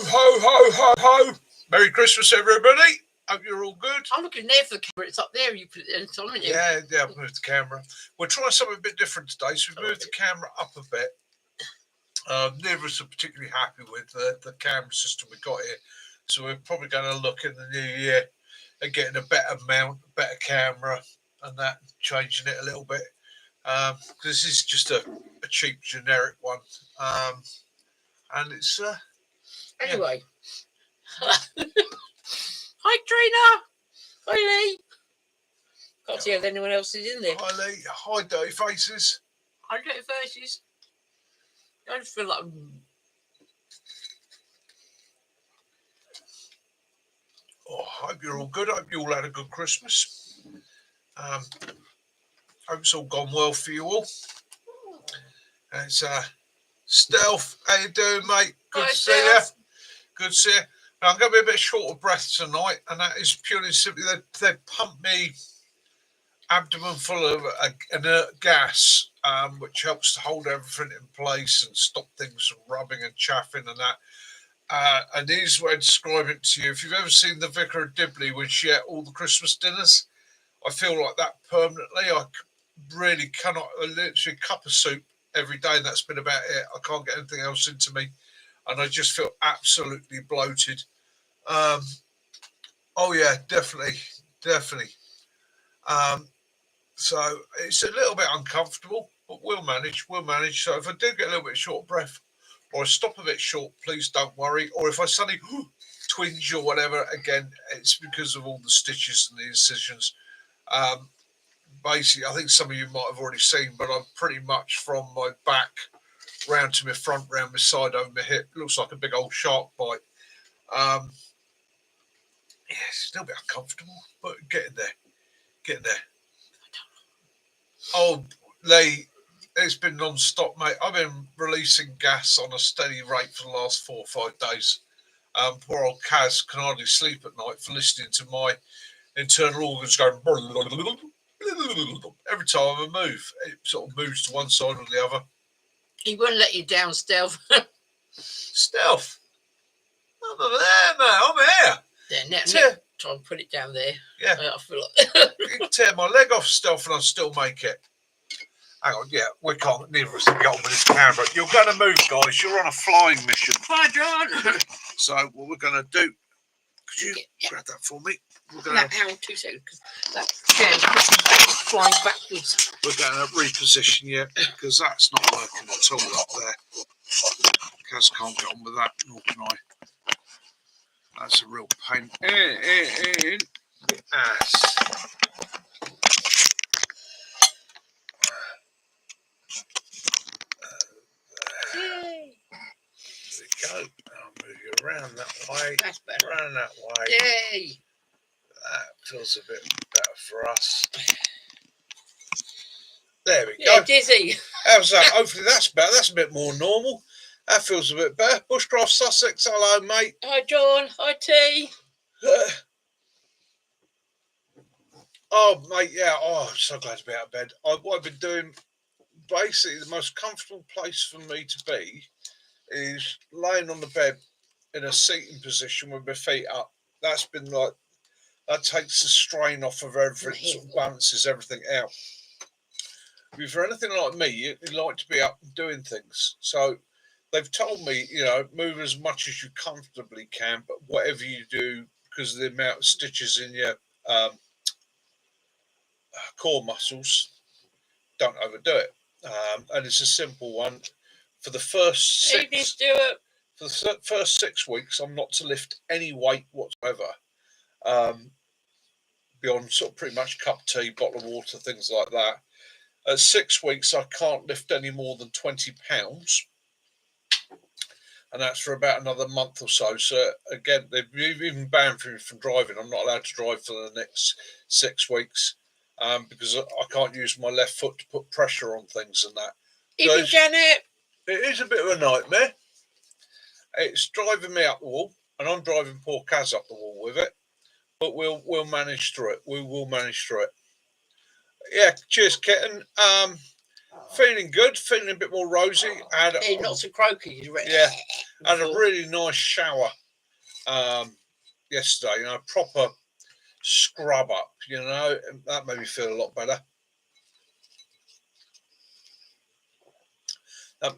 ho, ho, ho, ho. Merry Christmas, everybody. Hope you're all good. I'm looking there for the camera. It's up there. You put it in, haven't you? Yeah, I've moved the camera. We're trying something a bit different today, so we've moved the camera up a bit. Neither of us are particularly happy with the camera system we got here, so we're probably going to look in the new year at getting a better mount, a better camera, and that, changing it a little bit. This is just a cheap generic one, and it's anyway. Hi Trina. Hi Lee. Can't see if anyone else is in there. Hi Lee. Hi Dirty Faces. Hi Dirty Faces. I just feel like I hope you're all good. I hope you all had a good Christmas. Hope it's all gone well for you all. It's Stealth. How you doing, mate? Good to see you. Good to see you. Now, I'm going to be a bit short of breath tonight, and that is purely and simply they pumped me abdomen full of inert gas, which helps to hold everything in place and stop things from rubbing and chaffing and that. And here's where I describe it to you. If you've ever seen the Vicar of Dibley when she ate all the Christmas dinners, I feel like that permanently. I really cannot, literally a cup of soup every day, and that's been about it. I can't get anything else into me, and I just feel absolutely bloated. Oh yeah, definitely. So it's a little bit uncomfortable, but we'll manage. So if I do get a little bit short of breath, or I stop a bit short, please don't worry. Or if I suddenly twinge or whatever, again, it's because of all the stitches and the incisions. Basically, I think some of you might have already seen, but I'm pretty much from my back round to my front, round my side, over my hip. It looks like a big old shark bite. Yeah, it's a little bit uncomfortable, but getting there. Oh, Lee, it's been non-stop, mate. I've been releasing gas on a steady rate for the last 4 or 5 days. Poor old Kaz can hardly sleep at night for listening to my internal organs going every time I move. It sort of moves to one side or the other. He won't let you down, Stealth. Stealth? I'm not there, mate. I'm here. There, now, try and put it down there. Yeah. I feel like you can tear my leg off, Stealth, and I'll still make it. Hang on, yeah, we can't. Neither of us can get on with this camera. You're going to move, guys. You're on a flying mission. Hi, John. So what we're going to do? Could you grab that for me? We're going to hang on 2 seconds because that chair's flying backwards. We're going to reposition you because that's not working at all up there. Kaz can't get on with that, nor can I. That's a real pain in the ass. Yay. There we go. I'll move you around that way. That's better. Around that way. Yay. That feels a bit better for us. There we go. go. Dizzy. How's that? Hopefully that's better. That's a bit more normal. That feels a bit better. Bushcraft Sussex, hello, mate. Hi, John. Hi, T. Oh, mate, yeah. Oh, I'm so glad to be out of bed. What I've been doing, basically, the most comfortable place for me to be is laying on the bed in a seating position with my feet up. That's been like, that takes the strain off of everything, sort of balances everything out. If you're anything like me, you like to be up and doing things. So they've told me, move as much as you comfortably can, but whatever you do, because of the amount of stitches in your core muscles, don't overdo it. And it's a simple one. For the first 6 weeks, I'm not to lift any weight whatsoever. Beyond sort of pretty much cup of tea, bottle of water, things like that. At 6 weeks, I can't lift any more than 20 pounds. And that's for about another month or so. So again, they've even banned me from driving. I'm not allowed to drive for the next 6 weeks because I can't use my left foot to put pressure on things and that. Even Janet. It is a bit of a nightmare. It's driving me up the wall, and I'm driving poor Kaz up the wall with it. But we'll manage through it. We will manage through it. Yeah, cheers, kitten. Feeling good, feeling a bit more rosy. Not so croaky. Yeah, Had a before. really nice shower yesterday. You know, proper scrub up. You know, and that made me feel a lot better.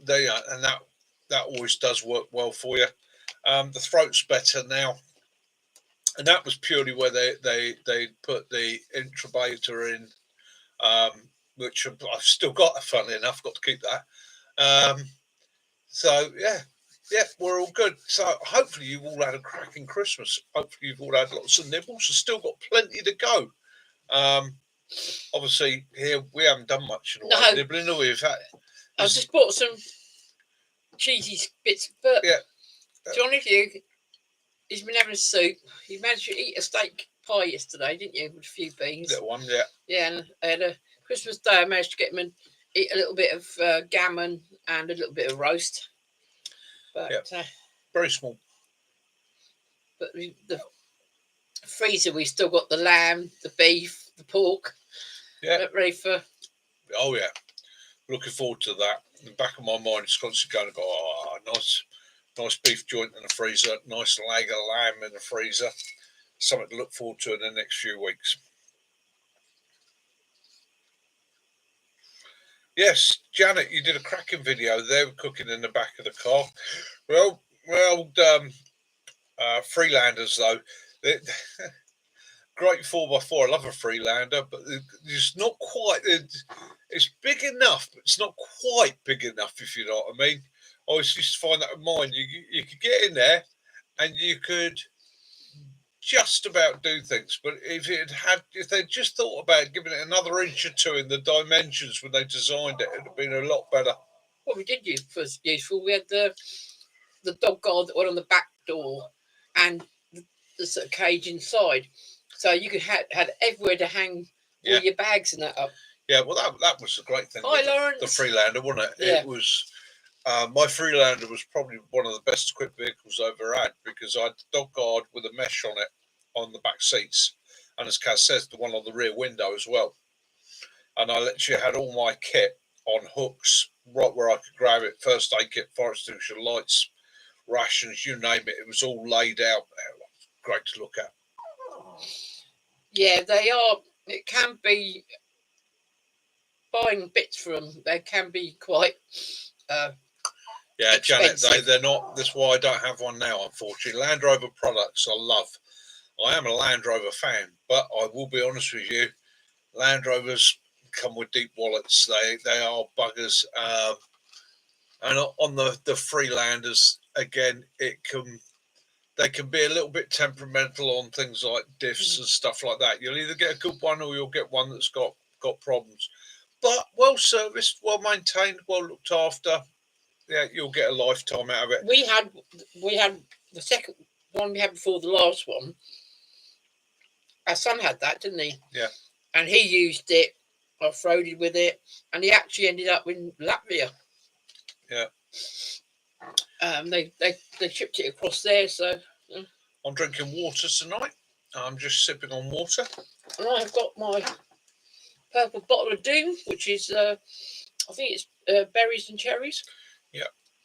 There you are, and that always does work well for you. The throat's better now, and that was purely where they put the intubator in, which I've still got. Funnily enough, got to keep that. So yeah, we're all good. So hopefully you've all had a cracking Christmas. Hopefully you've all had lots of nibbles. There's still got plenty to go. Obviously here we haven't done much in the way of nibbling. We've had. I just bought some cheesy bits, but yeah. To be honest with you, he's been having soup. He managed to eat a steak pie yesterday, didn't you, with a few beans? Little one, yeah. Yeah, and I had a Christmas Day. I managed to get him and eat a little bit of gammon and a little bit of roast. But very small. But the freezer, we still got the lamb, the beef, the pork. Yeah, ready for. Oh yeah, looking forward to that. In the back of my mind, it's constantly going to go. Oh, nice beef joint in the freezer. Nice leg of lamb in the freezer. Something to look forward to in the next few weeks. Yes, Janet, you did a cracking video. They were cooking in the back of the car. Well, Freelanders though. Great 4x4. I love a Freelander, but it's not quite. It's big enough, but it's not quite big enough. If you know what I mean. I always used to find that in mine. You could get in there, and you could just about do things. But if they just thought about giving it another inch or two in the dimensions when they designed it, it'd have been a lot better. What we did use was useful. We had the dog guard that went on the back door and the sort of cage inside, so you could had everywhere to hang all your bags and that up. Yeah, well, that was the great thing. Hi, Lawrence. The Freelander, wasn't it? Yeah. It was. My Freelander was probably one of the best equipped vehicles I've ever had because I had the dog guard with a mesh on it on the back seats, and as Kaz says, the one on the rear window as well. And I literally had all my kit on hooks right where I could grab it. First aid kit, fire extinguisher, lights, rations, you name it. It was all laid out. Great to look at. Yeah, they are. It can be buying bits from. They can be quite. Yeah, expensive. Janet, they're not. That's why I don't have one now, unfortunately. Land Rover products I love. I am a Land Rover fan, but I will be honest with you, Land Rovers come with deep wallets. They are buggers. And on the Freelanders, again, they can be a little bit temperamental on things like diffs and stuff like that. You'll either get a good one or you'll get one that's got problems. But well serviced, well maintained, well looked after. Yeah, you'll get a lifetime out of it. We had the second one we had before the last one. Our son had that, didn't he? Yeah. And he used it, off-roaded with it, and he actually ended up in Latvia. Yeah. They shipped it across there, so. I'm drinking water tonight. I'm just sipping on water. And I've got my purple bottle of Doom, which is, I think it's berries and cherries.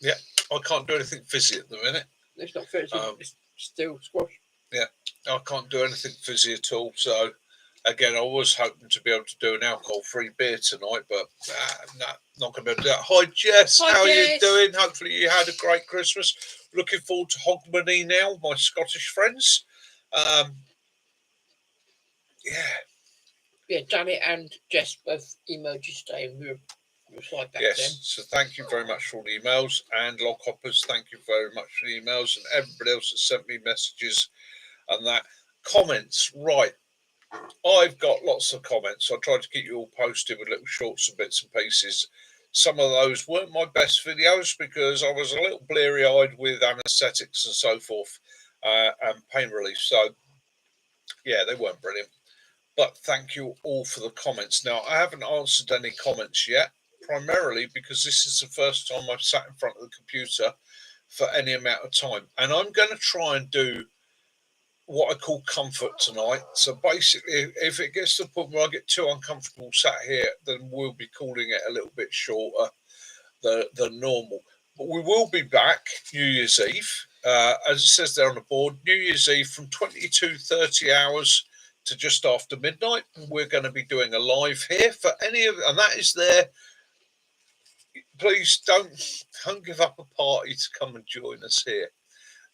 Yeah. I can't do anything fizzy at the minute. It's not fizzy, it's still squash. Yeah, I can't do anything fizzy at all. So, again, I was hoping to be able to do an alcohol-free beer tonight, but not going to be able to do that. Hi, Jess. Hi, how Jess. are you doing? Hopefully you had a great Christmas. Looking forward to Hogmanay now, my Scottish friends. Yeah, Janet and Jess both emailed you today, and we replied back to them. Yes, so thank you very much for all the emails. And Lockhoppers, thank you very much for the emails. And everybody else that sent me messages and that. Comments, right. I've got lots of comments. I tried to keep you all posted with little shorts and bits and pieces. Some of those weren't my best videos because I was a little bleary-eyed with anaesthetics and so forth and pain relief. So, yeah, they weren't brilliant. But thank you all for the comments. Now, I haven't answered any comments yet, primarily because this is the first time I've sat in front of the computer for any amount of time. And I'm going to try and do what I call comfort tonight. So basically, if it gets to the point where I get too uncomfortable sat here, then we'll be calling it a little bit shorter than normal. But we will be back New Year's Eve. As it says there on the board, New Year's Eve from 22:30 hours to just after midnight. We're going to be doing a live here for any of, and that is there. Please don't give up a party to come and join us here.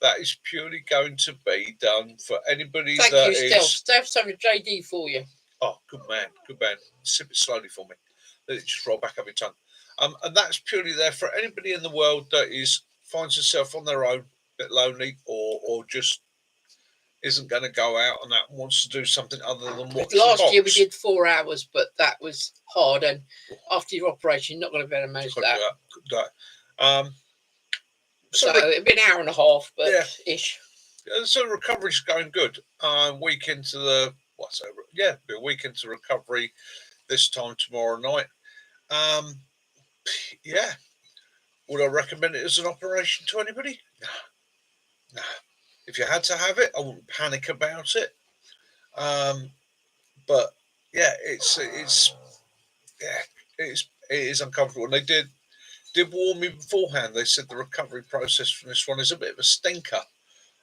That is purely going to be done for anybody Thank that you, is. Steph. Steph's having a JD for you. Oh, good man, good man. Sip it slowly for me. Let it just roll back up your tongue. And that's purely there for anybody in the world that finds herself on their own, a bit lonely, or just isn't going to go out and that wants to do something other than watch. Last year we did 4 hours, but that was hard. And after your operation, you're not going to be able to manage that. Couldn't do that. So it'd be an hour and a half, but ish. So recovery's going good. Week into the be a week into recovery this time tomorrow night. Would I recommend it as an operation to anybody? No. If you had to have it, I wouldn't panic about it. But yeah, it is uncomfortable. And they did warn me beforehand. They said the recovery process from this one is a bit of a stinker.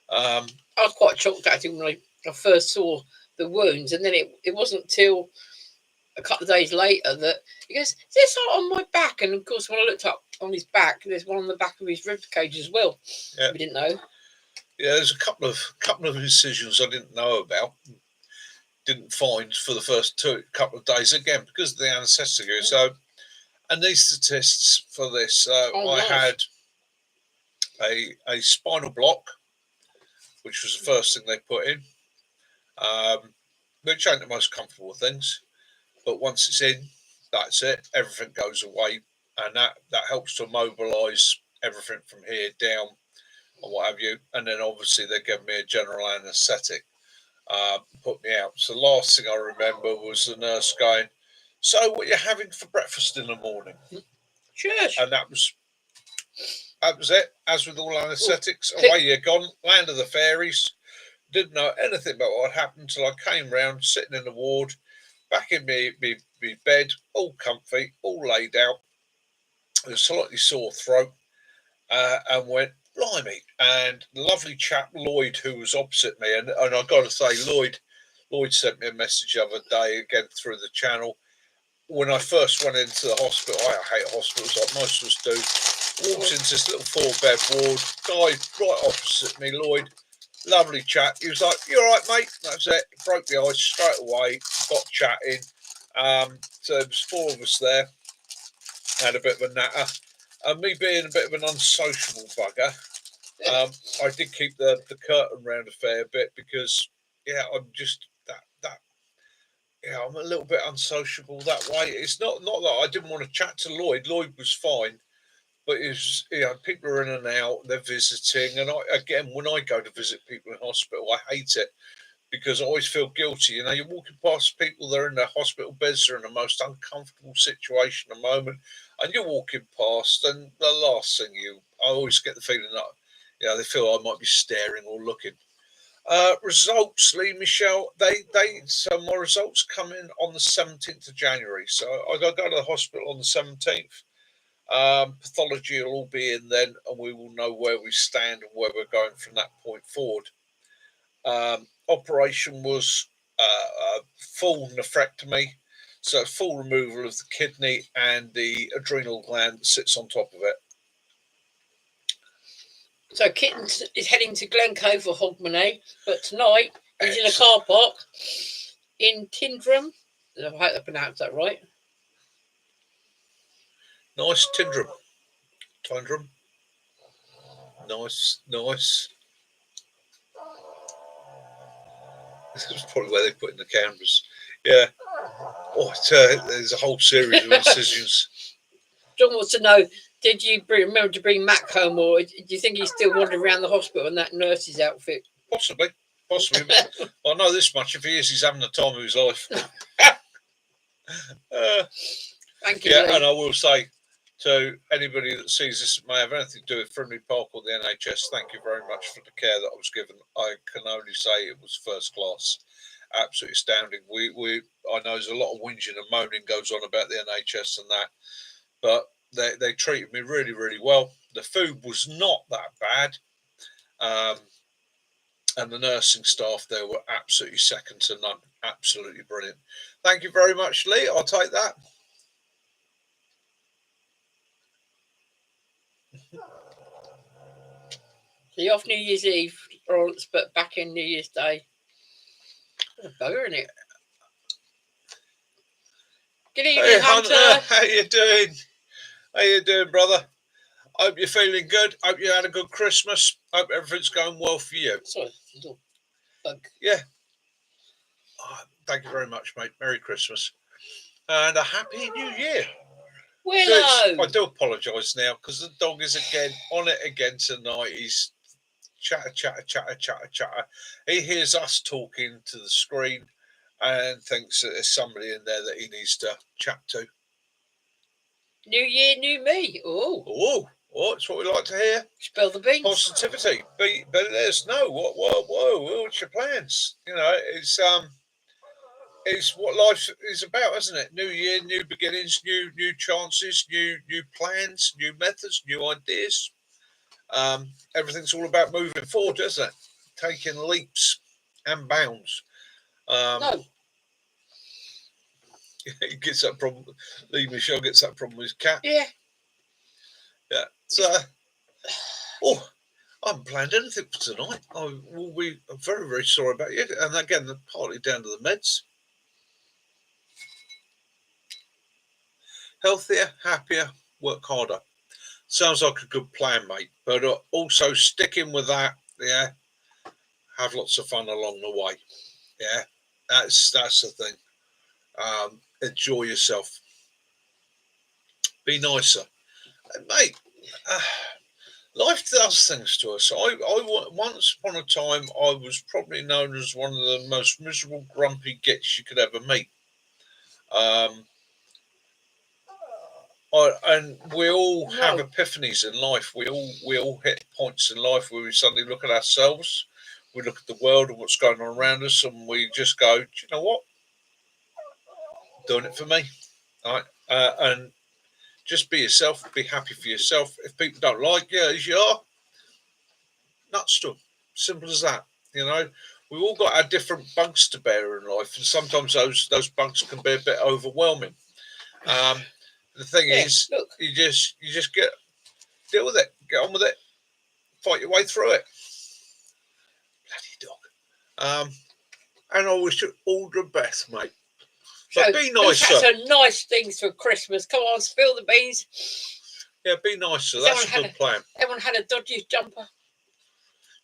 I was quite shocked actually when I first saw the wounds, and then it wasn't till a couple of days later that he goes, "Is this on my back?" And of course, when I looked up on his back, there's one on the back of his rib cage as well. Yeah. We didn't know. Yeah, there's a couple of incisions I didn't know about. Didn't find for the first couple of days again because of the anaesthetic. So, anaesthetists for this, I had a spinal block, which was the first thing they put in, which ain't the most comfortable things. But once it's in, that's it. Everything goes away, and that helps to mobilise everything from here down, or what have you. And then obviously they gave me a general anaesthetic, put me out. So the last thing I remember was the nurse going, "So what are you having for breakfast in the morning?" Cheers. And that was it. As with all anaesthetics, away you're gone. Land of the fairies. Didn't know anything about what happened until I came round, sitting in the ward, back in my bed, all comfy, all laid out, with a slightly sore throat, and went, blimey. And the lovely chap, Lloyd, who was opposite me, and I've got to say, Lloyd sent me a message the other day, again through the channel. When I first went into the hospital, I hate hospitals like most of us do, walked into this little 4-bed ward, guy right opposite me, Lloyd, lovely chat. He was like, "You all right, mate?" That's it. Broke the ice straight away, got chatting. So there was 4 of us there, had a bit of a natter. And me being a bit of an unsociable bugger, I did keep the curtain round a fair bit because, I'm just I'm a little bit unsociable that way. It's not that I didn't want to chat to Lloyd. Lloyd was fine. But it's, people are in and out, they're visiting. And when I go to visit people in hospital, I hate it because I always feel guilty. You're walking past people, they're in their hospital beds, they're in the most uncomfortable situation at the moment. And you're walking past, and the last thing I always get the feeling that, they feel I might be staring or looking. Results, Lee Michelle, so my results come in on the 17th of January. So I got to go to the hospital on the 17th. Pathology will all be in then, and we will know where we stand and where we're going from that point forward. Operation was full nephrectomy, so full removal of the kidney and the adrenal gland that sits on top of it. So Kitten is heading to Glencove or Hogmanay, but tonight he's in a car park in Tyndrum. I hope I pronounced that right. Nice, Tyndrum. Nice. This is probably where they put in the cameras. Yeah. There's a whole series of incisions. John wants to know, did you remember to bring Mac home, or do you think he's still wandering around the hospital in that nurse's outfit? Possibly. I know this much. If he is, he's having the time of his life. Thank you. Yeah, and I will say to anybody that sees this that may have anything to do with Frimley Park or the NHS, thank you very much for the care that I was given. I can only say it was first class. Absolutely astounding. I know there's a lot of whinging and moaning goes on about the NHS and that, but they treated me really, really well. The food was not that bad. And the nursing staff there were absolutely second to none. Absolutely brilliant. Thank you very much, Lee. I'll take that. So you're off New Year's Eve, Lawrence, but back in New Year's Day. What a bugger, isn't it? Good evening, Hey, Hunter. How you doing? How you doing, brother? Hope you're feeling good. Hope you had a good Christmas. Hope everything's going well for you. Sorry, little bug. Yeah. Oh, thank you very much, mate. Merry Christmas. And a Happy New Year. Willow! I do apologise now because the dog is again on it again tonight. He's chatter. He hears us talking to the screen and thinks that there's somebody in there that he needs to chat to. New year, new me. Oh, that's what we like to hear. Spill the beans. Positivity. But let us know what's your plans? You know, it's what life is about, isn't it? New year, new beginnings, new chances, new plans, new methods, new ideas. Everything's all about moving forward, isn't it? Taking leaps and bounds. No. He gets that problem. Lee Michelle gets that problem with his cat. Yeah. So, I haven't planned anything for tonight. I will be very, very sorry about you. And again, partly down to the meds. Healthier, happier, work harder. Sounds like a good plan, mate. But also sticking with that, yeah. Have lots of fun along the way. Yeah, that's the thing. Enjoy yourself. Be nicer, mate. Life does things to us. Once upon a time, I was probably known as one of the most miserable, grumpy gits you could ever meet. And we all have epiphanies in life. We all hit points in life where we suddenly look at ourselves, we look at the world and what's going on around us, and we just go, do you know what? Doing it for me, all right? And just be yourself. Be happy for yourself. If people don't like you as you are, nuts to them. Simple as that. You know, we've all got our different bugs to bear in life, and sometimes those bugs can be a bit overwhelming. The thing is, you just deal with it, get on with it, fight your way through it. Bloody dog. And I wish you all the best, mate. But be nicer. Some nice things for Christmas. Come on, spill the beans. Yeah, be nicer. That's a good plan. Everyone had a dodgy jumper.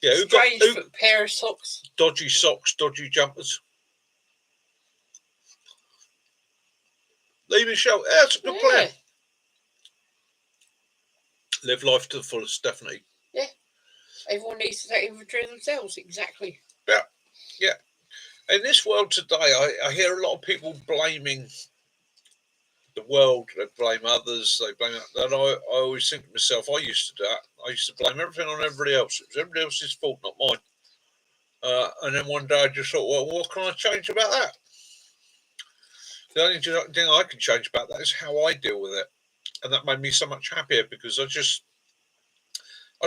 Yeah, who pair of socks? Dodgy socks, dodgy jumpers. Leave Michelle. Yeah, that's a good plan. Live life to the fullest, definitely. Yeah. Everyone needs to take inventory of themselves. Exactly. Yeah. In this world today, I hear a lot of people blaming the world. They blame others. They blame. And I always think to myself, I used to do that. I used to blame everything on everybody else. It was everybody else's fault, not mine. And then one day I just thought, well, what can I change about that? The only thing I can change about that is how I deal with it. And that made me so much happier because I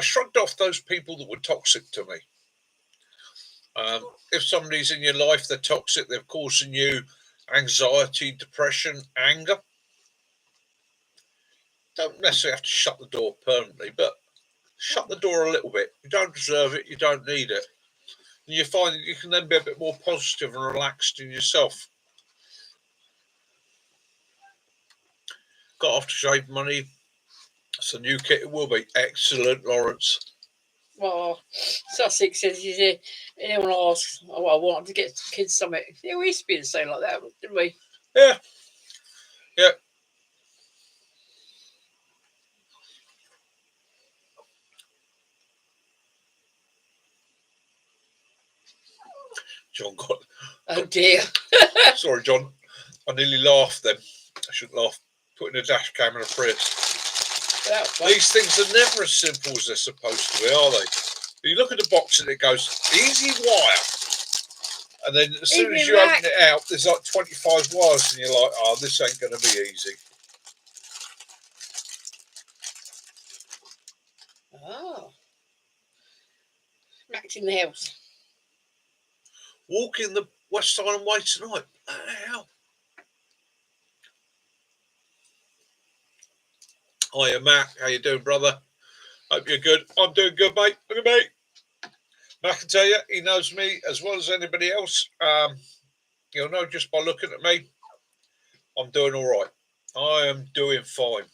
shrugged off those people that were toxic to me. If somebody's in your life, they're toxic, they're causing you anxiety, depression, anger, don't necessarily have to shut the door permanently, but shut the door a little bit. You don't deserve it, you don't need it. And you find that you can then be a bit more positive and relaxed in yourself. Got aftershave money. It's a new kit. It will be excellent, Lawrence. Well, Sussex says, anyone asks, I wanted to get kids something. Yeah, we used to be the same like that, didn't we? Yeah. John got. Oh dear. Sorry, John. I nearly laughed then. I shouldn't laugh. Putting a dash cam in a Prius. These things are never as simple as they're supposed to be, are they? You look at the box and it goes easy wire, and then as soon as you open it out, there's like 25 wires, and you're like, "Oh, this ain't going to be easy." Max in the house. Walking the West Island Way tonight. Hell. Hiya, Matt. How you doing, brother? Hope you're good. I'm doing good, mate. Look at me. Matt can tell you, he knows me as well as anybody else. You'll know just by looking at me, I'm doing all right. I am doing fine.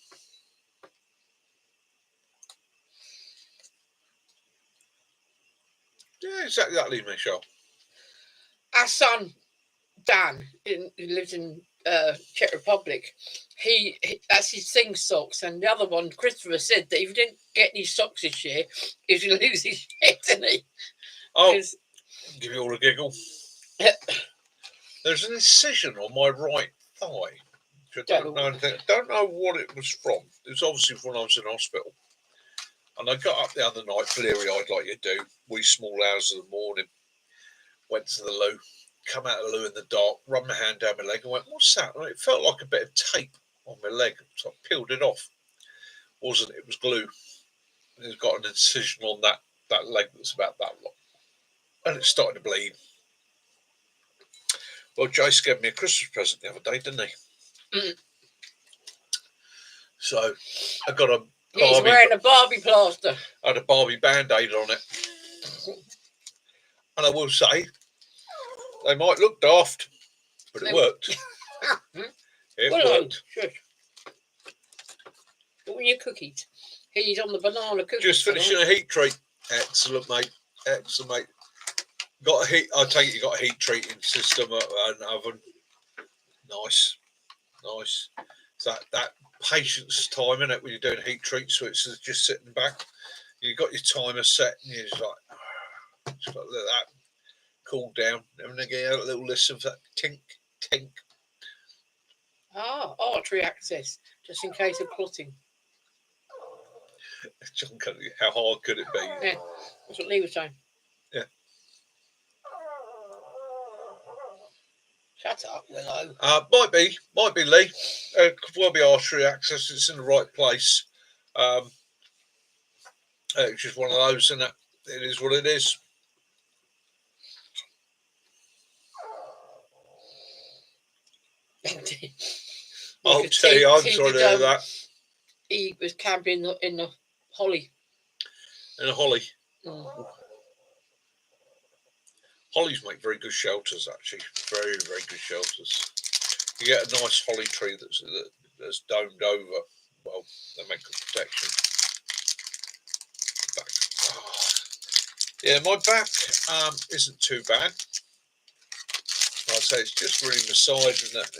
Yeah, exactly, Michelle. Our son, Dan, who lives in Czech Republic, he that's his sing socks, and the other one, Christopher, said that if he didn't get any socks this year, he's going to lose his head, isn't he? Oh, give you all a giggle. There's an incision on my right thigh. Which I don't know anything. Don't know what it was from. It was obviously when I was in hospital. And I got up the other night, bleary-eyed like you do, wee small hours of the morning. Went to the loo, come out of the loo in the dark, run my hand down my leg and went, what's that? And it felt like a bit of tape on my leg. So I peeled it off. Wasn't it? It was glue. And it's got an incision on that leg that's about that long. And it's starting to bleed. Well, Jace gave me a Christmas present the other day, didn't he? Mm. So I got a He's wearing a Barbie plaster. I had a Barbie band-aid on it. And I will say, they might look daft, but it worked. It worked. Shush. What were your cookies? He's on the banana cookies. Just finishing a heat treat. Excellent, mate. Excellent, mate. Got a heat. I take it you got a heat treating system and oven. Nice, nice. It's that patience time, isn't it, when you're doing heat treats? So it's just sitting back. You got your timer set, and you're just like, just got to let that cool down. And then get a little listen for that tink, tink. Ah, artery access, just in case of clotting. John, how hard could it be? Yeah, that's what Lee was saying. Yeah. Shut up, Willow. Might be Lee. Could well be artery access. It's in the right place. It's just one of those, and it is what it is. I'll tell you, I'm sorry to hear that. He was camping in the holly. In a holly. Mm. Hollies make very good shelters, actually. Very, very good shelters. You get a nice holly tree that's domed over. Well, they make good protection. Back. Oh. Yeah, my back isn't too bad. I'd say it's just really massaging that.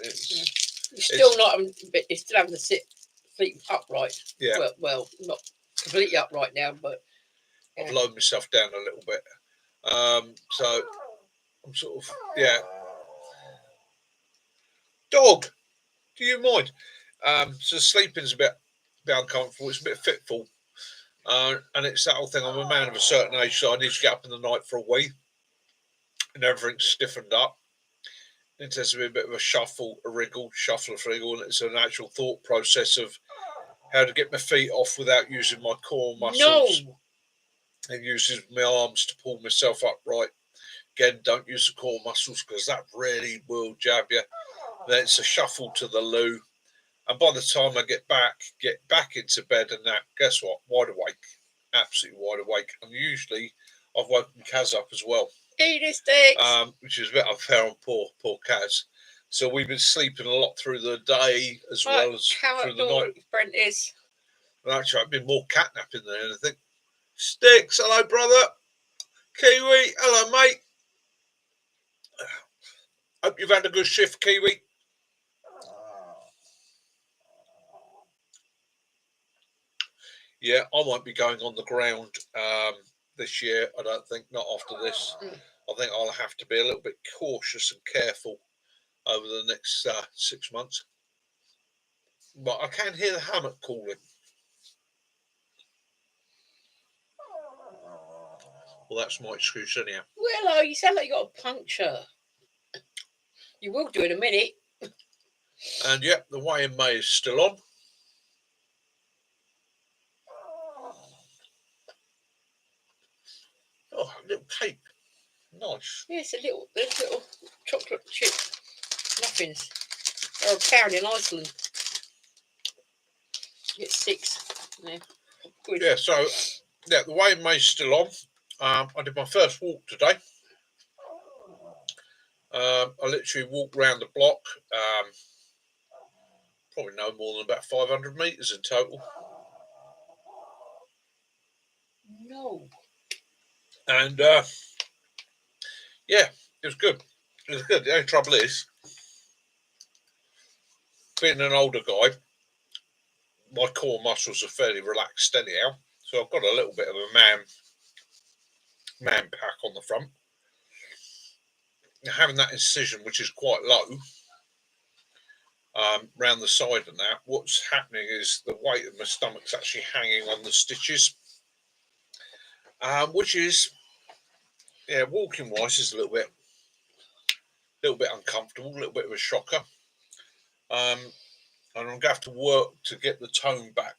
You're still having to sleep upright. Yeah. Well, not completely upright now, but I've lowered myself down a little bit. So I'm sort of, yeah. Dog, do you mind? So sleeping's a bit uncomfortable. It's a bit fitful. And it's that whole thing. I'm a man of a certain age, so I need to get up in the night for a wee. And everything's stiffened up. It tends to be a bit of a shuffle, a wriggle, and it's an actual thought process of how to get my feet off without using my core muscles. No. And using my arms to pull myself upright. Again, don't use the core muscles because that really will jab you. Then it's a shuffle to the loo. And by the time I get back into bed and that, guess what? Wide awake. Absolutely wide awake. And usually I've woken Kaz up as well. Eat sticks. Which is a bit unfair on poor Kaz. So we've been sleeping a lot through the day as well as through the night. Brent is. Well, actually, I've been more catnapping than anything. Sticks, hello, brother. Kiwi, hello, mate. Hope you've had a good shift, Kiwi. Yeah, I might be going on the ground this year. I don't think, not after this. I think I'll have to be a little bit cautious and careful over the next 6 months. But I can hear the hammock calling. Well, that's my excuse anyhow. Willow, you sound like you got a puncture. You will do in a minute. And yep, the way in May is still on. Oh, Oh, a little cake. Nice. Yeah, it's there's little chocolate chip muffins. They're £1 in Iceland. You get 6. Yeah. Good. Yeah, so yeah, the weigh may's still on. I did my first walk today. I literally walked round the block. Probably no more than about 500 metres in total. No. And yeah, it was good. It was good. The only trouble is, being an older guy, my core muscles are fairly relaxed anyhow. So I've got a little bit of a man pack on the front. Having that incision, which is quite low, round the side and that, what's happening is the weight of my stomach's actually hanging on the stitches, which is, yeah, walking wise is a little bit uncomfortable, a little bit of a shocker. And I'm going to have to work to get the tone back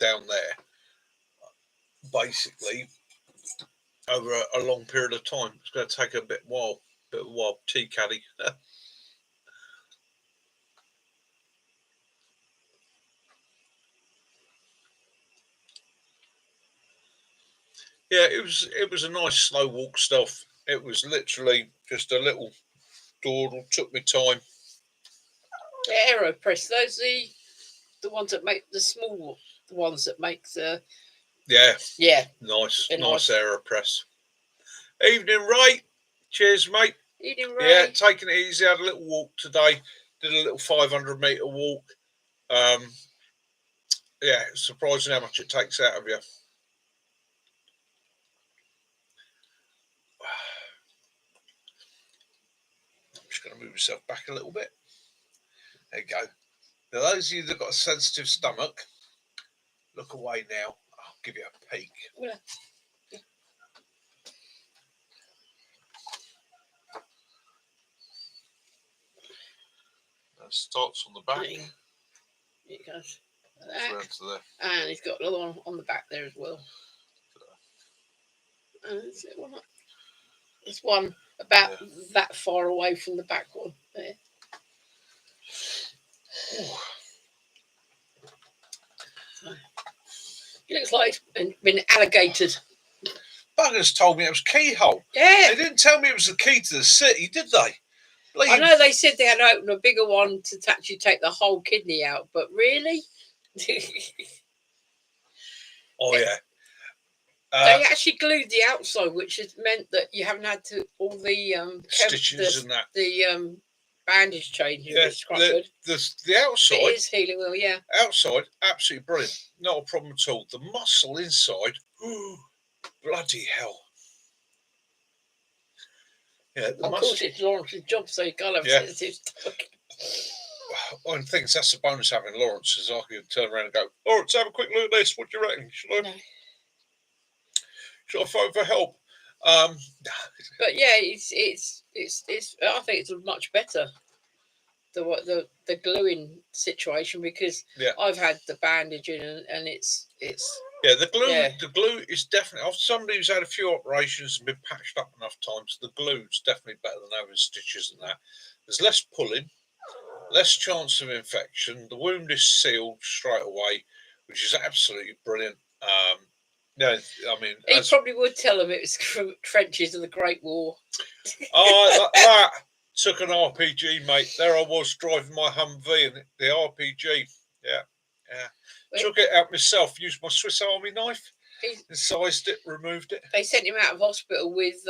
down there, basically, over a long period of time. It's going to take a bit of a while, tea caddy. Yeah, it was a nice slow walk stuff. It was literally just a little dawdle, took me time. The AeroPress, those are the ones that make the small ones that make the yeah nice AeroPress. Evening, Ray. Cheers, mate. Evening, Ray. Yeah, taking it easy. Had a little walk today. Did a little 500 metre walk. Yeah, it's surprising how much it takes out of you. I'm just going to move myself back a little bit. There you go. Now, those of you that got a sensitive stomach, look away now. I'll give you a peek. Yeah. That starts on the back. Here it goes. And he's got another one on the back there as well. And there's one about that far away from the back one there. It looks like it's been alligated. Buggers told me it was keyhole. Yeah. They didn't tell me it was the key to the city, did they? I know they said they had to open a bigger one to actually take the whole kidney out, but really? Oh, yeah. They actually glued the outside, which has meant that you haven't had to all the stitches and that. The bandage changes. Yeah, it's quite good. The outside. It is healing well, yeah. Outside, absolutely brilliant. Not a problem at all. The muscle inside, bloody hell. Yeah, of course, it's Lawrence's job, so you can't have sensitive stomach. One of the things that's the bonus having Lawrence is I can turn around and go, Lawrence, have a quick look at this. What do you reckon? Should I phone for help? But yeah, it's I think it's much better the gluing situation because I've had the bandaging and it's the glue is definitely. Somebody who's had a few operations and been patched up enough times, the glue's definitely better than having stitches and that. There's less pulling, less chance of infection. The wound is sealed straight away, which is absolutely brilliant. No, I mean, he probably would tell them it was from trenches of the Great War. that took an RPG, mate. There I was driving my Humvee and the RPG. Yeah. Took it out myself. Used my Swiss Army knife. Incised it, removed it. They sent him out of hospital with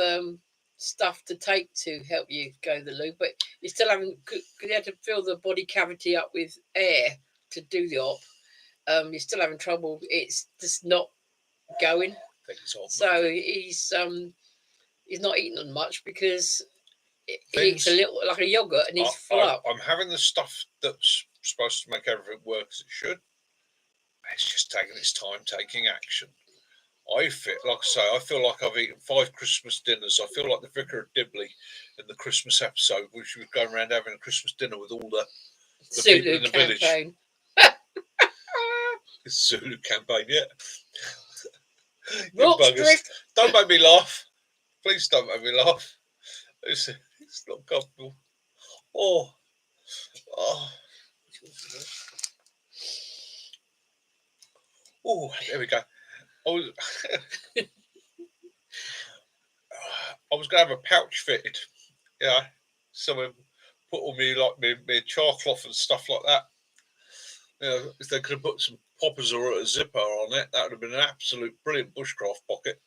stuff to take to help you go the loo, but you still haven't. Because you had to fill the body cavity up with air to do the op. You're still having trouble. It's just not going. So he's not eating them much because he eats a little like a yogurt and he's full up. I'm having the stuff that's supposed to make everything work as it should. It's just taking its time taking action. I feel like I've eaten 5 Christmas dinners. I feel like the Vicar of Dibley in the Christmas episode, which was going around having a Christmas dinner with all the people in the village. It's Zulu campaign, yeah. Rocks buggers. drift. Don't make me laugh. Please don't make me laugh. It's not comfortable. Oh. Oh, there we go. I was going to have a pouch fitted. Yeah. Someone put all me char cloth and stuff like that. You know, if they could have put some poppers or a zipper on it, that would have been an absolute brilliant bushcraft pocket.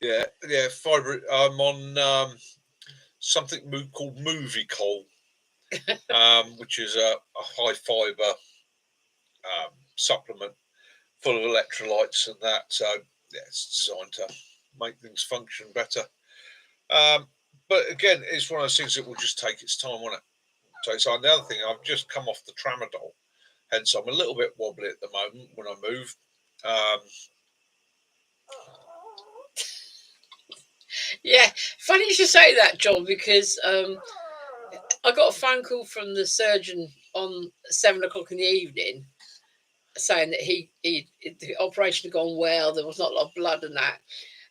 Yeah, fibre. I'm on something called Movie Coal, which is a high fibre supplement full of electrolytes and that. So yeah, it's designed to make things function better. But again, it's one of those things that will just take its time, won't it? So the other thing, I've just come off the tramadol, hence I'm a little bit wobbly at the moment when I move. Yeah, funny you should say that, John, because I got a phone call from the surgeon on 7 o'clock in the evening saying that the operation had gone well, there was not a lot of blood and that.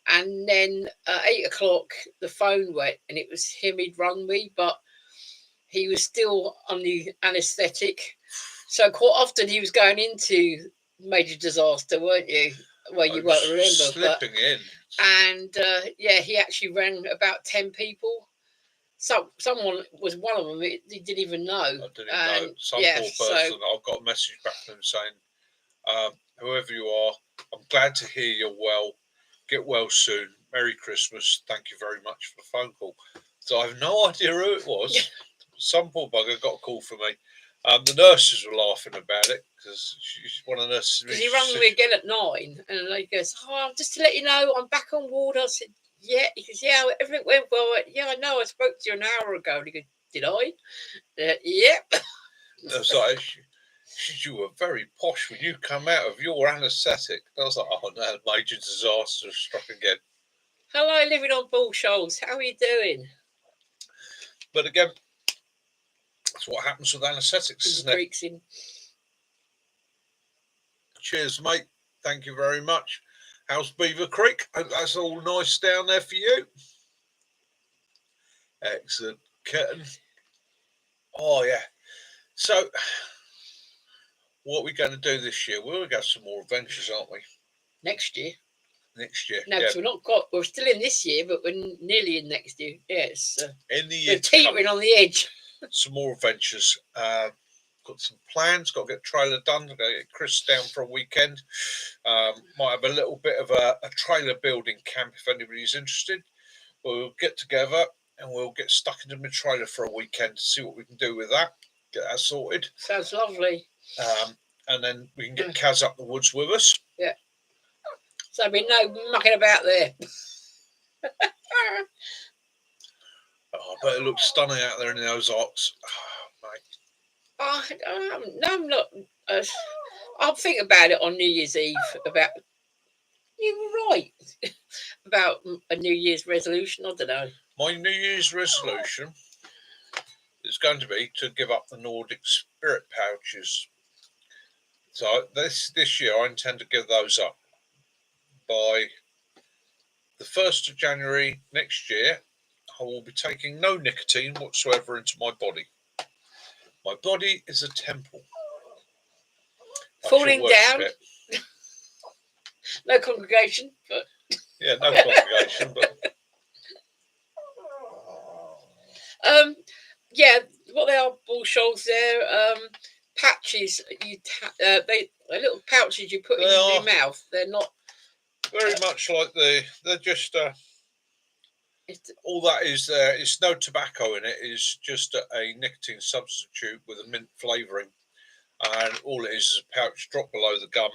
And then at 8 o'clock, the phone went and it was him, he'd rung me, but he was still on the anaesthetic. So quite often he was going into major disaster, weren't you? Well, you won't remember. Slipping in. And yeah, he actually rang about 10 people. So someone was one of them. He didn't even know. I didn't know. Some poor person. I've got a message back from him saying, whoever you are, I'm glad to hear you're well. Get well soon. Merry Christmas. Thank you very much for the phone call. So I have no idea who it was. Some poor bugger got a call from me. The nurses were laughing about it because she's one of the nurses. Because he rang me again at 9 and he goes, "Oh, just to let you know, I'm back on ward." I said, "Yeah." He goes, "Yeah, everything went well." I went, "Yeah, I know. I spoke to you an hour ago." And he goes, "Did I?" Yep. I was like, you were very posh when you come out of your anaesthetic. I was like, oh no, major disaster struck again. Hello, living on Bull Shoals. How are you doing? But again, that's what happens with anaesthetics, isn't it? Cheers, mate. Thank you very much. How's Beaver Creek? Hope that's all nice down there for you. Excellent. Kitten. Oh, yeah. So, what are we going to do this year? We'll go some more adventures, aren't we? Next year. Next year. No, because we're still in this year, but we're nearly in next year. Yeah, it's in the year we're teetering on the edge. Some more adventures. Got some plans. Got to get a trailer done. Got to get Chris down for a weekend. Might have a little bit of a trailer building camp if anybody's interested. We'll get together and we'll get stuck into my trailer for a weekend to see what we can do with that. Get that sorted. Sounds lovely. And then we can get Kaz up the woods with us. Yeah. So there'll be no mucking about there. Oh, but it looks stunning out there in the Ozarks. Oh, mate. No, I'm not. I'll think about it on New Year's Eve. About you were right about a New Year's resolution. I don't know. My New Year's resolution is going to be to give up the Nordic Spirit pouches. So this year I intend to give those up. By the 1st of January next year, I will be taking no nicotine whatsoever into my body. My body is a temple. Falling down. No congregation, but yeah, no congregation, but yeah, what they are, Bull Shoals there, patches. They're little pouches you put in your mouth. They're not very much like they're just all that is there. It's no tobacco in it. It's just a nicotine substitute with a mint flavouring, and all it is a pouch drop below the gum.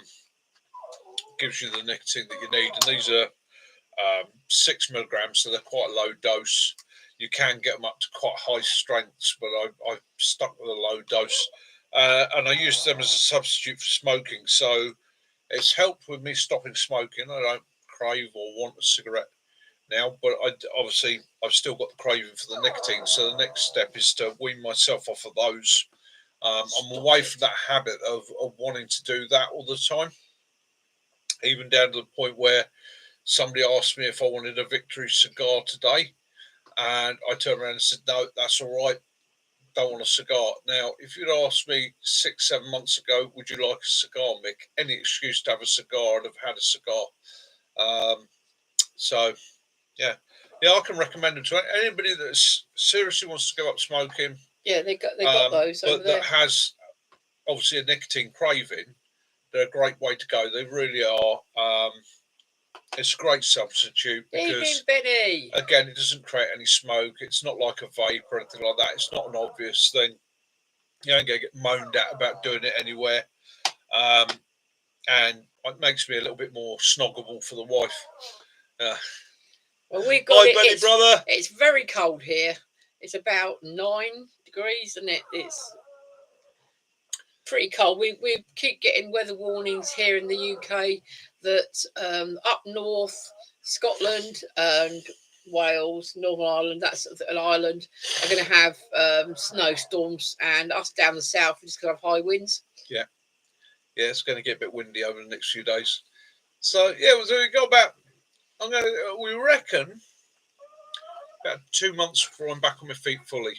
Gives you the nicotine that you need, and these are 6 milligrams, so they're quite a low dose. You can get them up to quite high strengths, but I stuck with a low dose, and I used them as a substitute for smoking. So it's helped with me stopping smoking. I don't crave or want a cigarette now, but I've still got the craving for the nicotine. So the next step is to wean myself off of those I'm away from that habit of wanting to do that all the time, even down to the point where somebody asked me if I wanted a Victory cigar today, and I turned around and said, no, that's all right. Don't want a cigar. Now, if you'd asked me 6-7 months ago, would you like a cigar, Mick? Any excuse to have a cigar, I'd have had a cigar. So, yeah, I can recommend them to anybody that seriously wants to go up smoking. Yeah, they got those over but there. that has obviously a nicotine craving. They're a great way to go. They really are. It's a great substitute because, again, it doesn't create any smoke. It's not like a vape or anything like that. It's not an obvious thing. You don't get moaned at about doing it anywhere. And it makes me a little bit more snoggable for the wife. Well, we got Hi, Benny, brother. It's very cold here. It's about 9 degrees, and it's pretty cold. We keep getting weather warnings here in the UK that up north, Scotland and Wales, Northern Ireland, that's an island, are going to have snowstorms, and us down the south are just going to have high winds. Yeah, it's going to get a bit windy over the next few days. So yeah, so we got about. We reckon about 2 months before I'm back on my feet fully.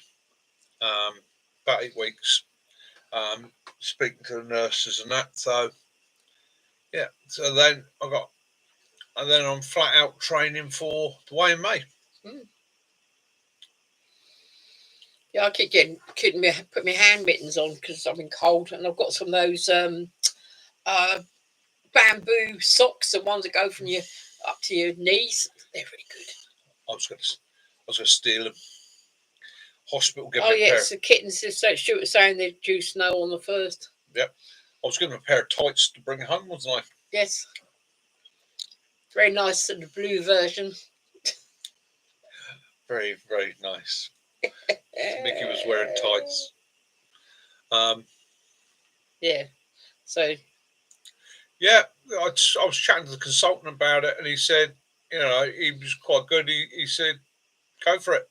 About 8 weeks. Speaking to the nurses and that. So yeah. So then I'm flat out training for the way in May. Yeah, I keep put my hand mittens on because I've been cold, and I've got some of those bamboo socks, the ones that go from your up to your knees. They're really good. I was gonna steal them. Hospital give me a pair. It's the kittens. Stuart was saying they're due snow on the 1st. Yep. I was given a pair of tights to bring home, wasn't I? Yes. Very nice, the blue version. Very, very nice. Mickey was wearing tights. Yeah. So. Yeah, I was chatting to the consultant about it, and he said, he was quite good. He said, go for it.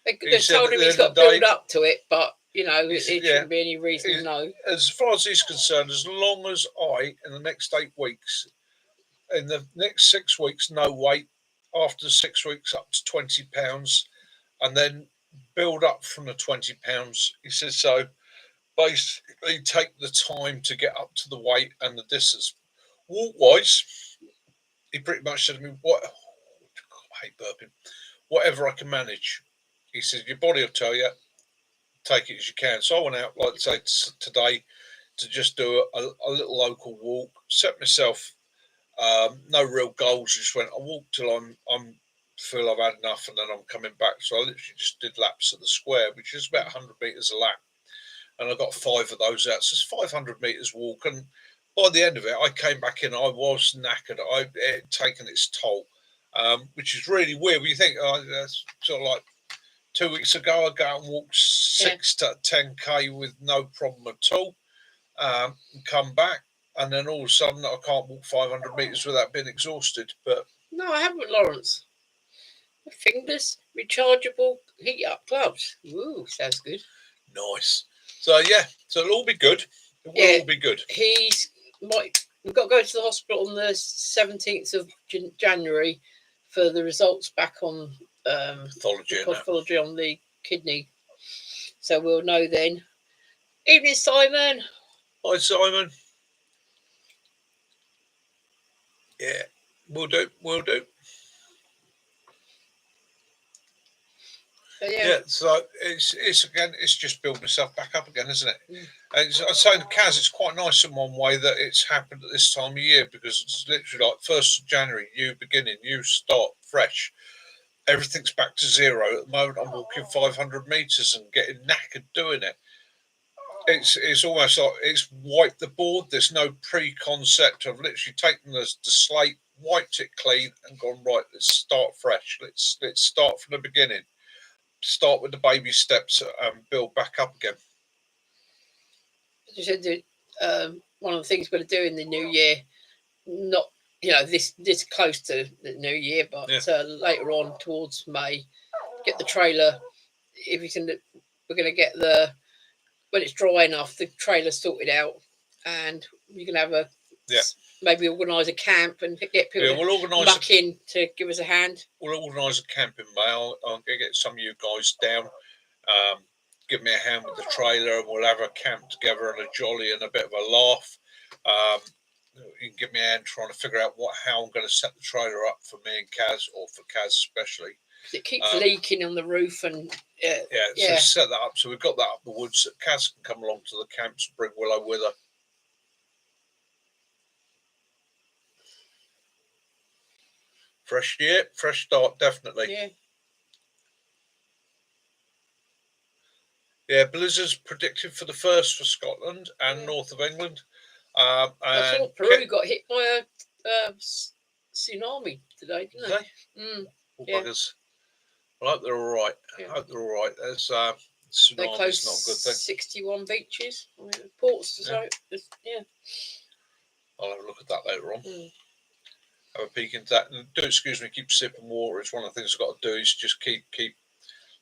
They told him he's got to build up to it, but it shouldn't be any reason no. As far as he's concerned, as long as in the next 8 weeks, in the next 6 weeks, no weight, after 6 weeks up to 20 pounds, and then build up from the 20 pounds. He says, so basically take the time to get up to the weight and the distance. Walk-wise, he pretty much said to me, I hate burping, whatever I can manage. He said, your body will tell you, take it as you can. So I went out, like I say, today to just do a little local walk, set myself no real goals. Just went, I walk till I'm feel I've had enough, and then I'm coming back. So I literally just did laps at the square, which is about 100 metres a lap. And I got 5 of those out. So it's 500 metres walk. And by the end of it, I came back in. I was knackered. It had taken its toll, which is really weird. When you think, that's sort of like 2 weeks ago, I go out and walk 6 to 10K with no problem at all, and come back. And then all of a sudden, I can't walk 500 metres without being exhausted. But no, I haven't, Lawrence. Fingerless, rechargeable, heat-up gloves. Ooh, sounds good. Nice. So, yeah, so it'll all be good. It will all be good. We've got to go to the hospital on the 17th of January for the results back on pathology on the kidney. So we'll know then. Evening, Simon. Hi, Simon. Yeah, we'll do. So it's just building myself back up again, isn't it? And I say to Kaz, it's quite nice in one way that it's happened at this time of year, because it's literally like 1st of January, you start fresh. Everything's back to zero. At the moment, I'm walking 500 metres and getting knackered doing it. It's almost like it's wiped the board. There's no preconcept. I've literally taken the slate, wiped it clean, and gone, right, let's start fresh. Let's start from the beginning. Start with the baby steps and build back up again. You said one of the things we're going to do in the new year, not this close to the new year, but later on towards May, get the trailer. Everything that we're going to get the when it's dry enough, the trailer's sorted out, and you can have maybe organise a camp and get people we'll organise muck in to give us a hand. We'll organise a camping day. I'll get some of you guys down. Give me a hand with the trailer, and we'll have a camp together and a jolly and a bit of a laugh. You can give me a hand trying to figure out how I'm going to set the trailer up for me and Kaz, or for Kaz especially. It keeps leaking on the roof, and so set that up. So we've got that up the woods. So Kaz can come along to the camps and bring Willow with her. Fresh year, fresh start, definitely. Yeah, blizzards predicted for the 1st for Scotland and north of England. I saw Peru got hit by a tsunami today, didn't they? Buggers. I hope they're all right. I hope they're all right. There's tsunami's not a good thing. 61 beaches, ports. So I'll have a look at that later on. Have a peek into that, and do excuse me, keep sipping water. It's one of the things I've got to do is just keep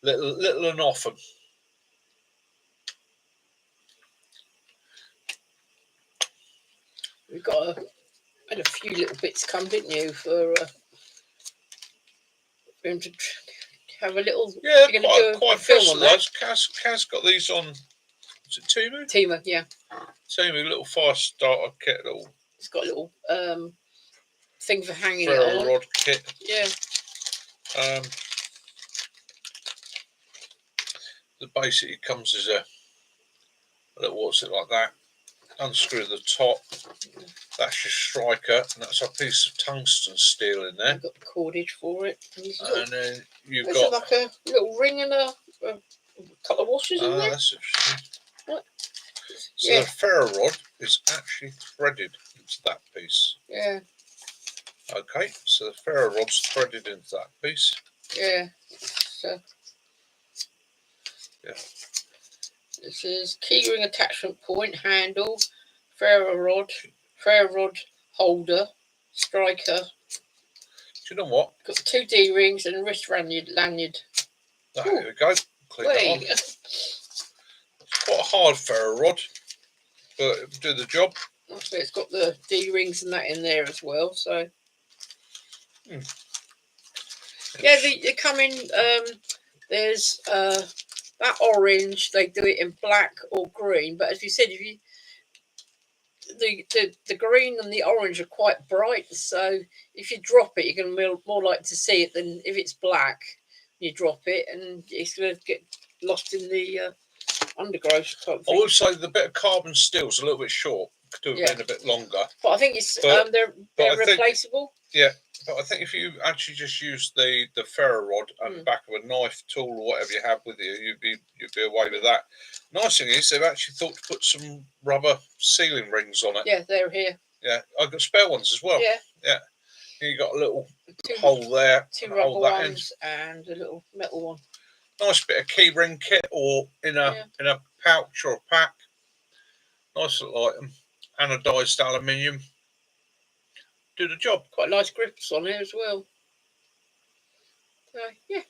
little and often. We've got had a few little bits come, didn't you, for him to have a little. Quite fresh on those. Kaz got these on. Is it Temu? Temu, yeah. Temu, little fire starter kit. It's got a little thing for hanging ferro it on. rod kit. Yeah. The basically comes as a little, what's it like that? Unscrew the top. That's your striker, and that's a piece of tungsten steel in there. You've got the cordage for it. And then you've got like a little ring and a couple of washers in there. That's interesting. What? So the ferro rod is actually threaded into that piece. Yeah. Okay, so the ferro rod's threaded into that piece. Yeah. So. Yeah. This is keyring attachment point, handle, ferro rod holder, striker. Do you know what? Got 2 D rings and a wrist lanyard. Oh, here we go. Click that on. It's quite a hard ferro rod, but it'll do the job. So it's got the D rings and that in there as well. So yeah, they come in. There's that orange. They do it in black or green. But as you said, if the green and the orange are quite bright, so if you drop it, you're going to be more likely to see it than if it's black. You drop it, and it's going to get lost in the undergrowth type thing. I would say the bit of carbon steel is a little bit short. Could do it in a bit longer. But I think it's they're replaceable. But I think if you actually just use the ferro rod and the back of a knife, tool, or whatever you have with you, you'd be away with that. Nice thing is they've actually thought to put some rubber sealing rings on it. Yeah, they're here. Yeah, I've got spare ones as well. Yeah. You got a little hole there. 2 rubber ones and a little metal one. Nice bit of key ring kit, or in a pouch or a pack. Nice little item. Anodized aluminium. Do the job. Quite nice grips on it as well. So yeah.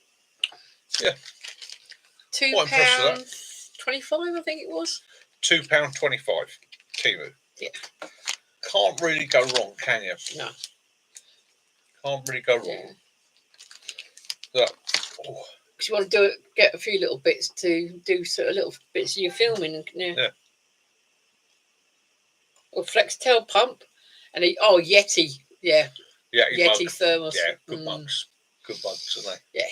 £2.25, I think it was. £2.25. Temu. Yeah. Can't really go wrong, can you? No. Can't really go wrong. Yeah. Because you want to get a few little bits to do sort of little bits of your filming. Yeah. Or Flextail pump. And Yeti. Yeah. Yeti mug. Thermos. Yeah, good mugs. Good mugs, aren't they? Yeah.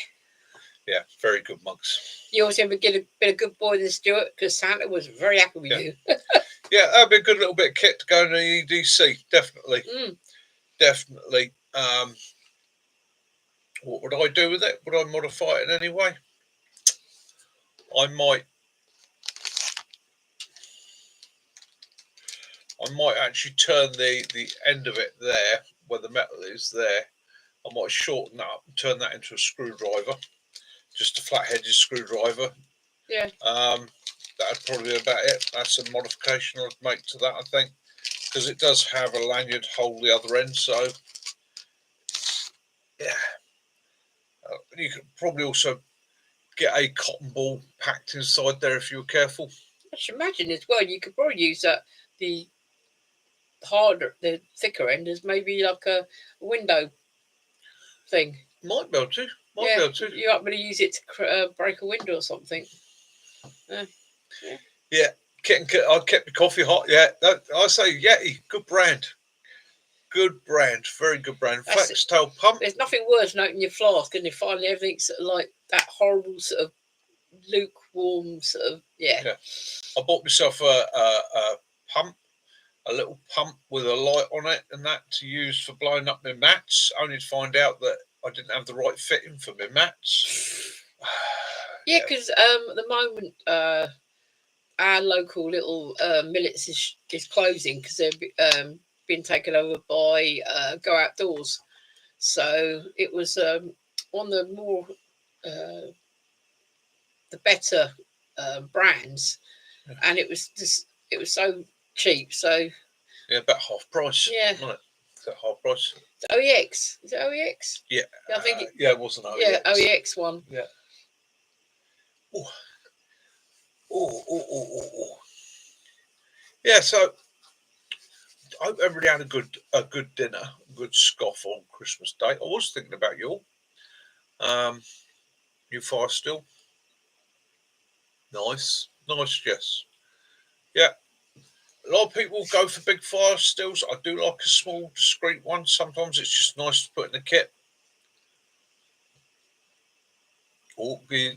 Yeah, very good mugs. You always have to get a bit of good boy than Stuart, because Santa was very happy with you. Yeah, that'd be a good little bit of kit to go in the EDC, definitely. Definitely. What would I do with it? Would I modify it in any way? I might actually turn the end of it there, where the metal is there. I might shorten that up and turn that into a screwdriver, just a flat-headed screwdriver. Yeah. That'd probably be about it. That's a modification I'd make to that, I think, because it does have a lanyard hole the other end. So, yeah. You could probably also get a cotton ball packed inside there if you were careful. I should imagine as well. You could probably use the thicker end as maybe like a window thing. Might be able to. Might be able to. You might be able to use it to break a window or something. Yeah. I kept the coffee hot. Yeah, I say Yeti, good brand. Good brand, very good brand. Flex-tail pump. There's nothing worse than opening your flask and you find everything's sort of like that horrible sort of lukewarm sort of I bought myself a pump, a little pump with a light on it, and that to use for blowing up my mats. Only to find out that I didn't have the right fitting for my mats. Yeah, because at the moment our local little Millets is closing because they're being taken over by Go Outdoors. So it was one of the more the better brands, and it was so cheap. So about half price. Yeah, wasn't it? Is that half price? OEX. Is it OEX? Yeah, I think. It wasn't OEX. Yeah, OEX one. Yeah. Oh. Yeah, so I hope everybody had a good dinner, a good scoff on Christmas Day. I was thinking about you all. You fire still? Nice, yes. Yeah. A lot of people go for big fire stills. I do like a small, discreet one. Sometimes it's just nice to put in the kit.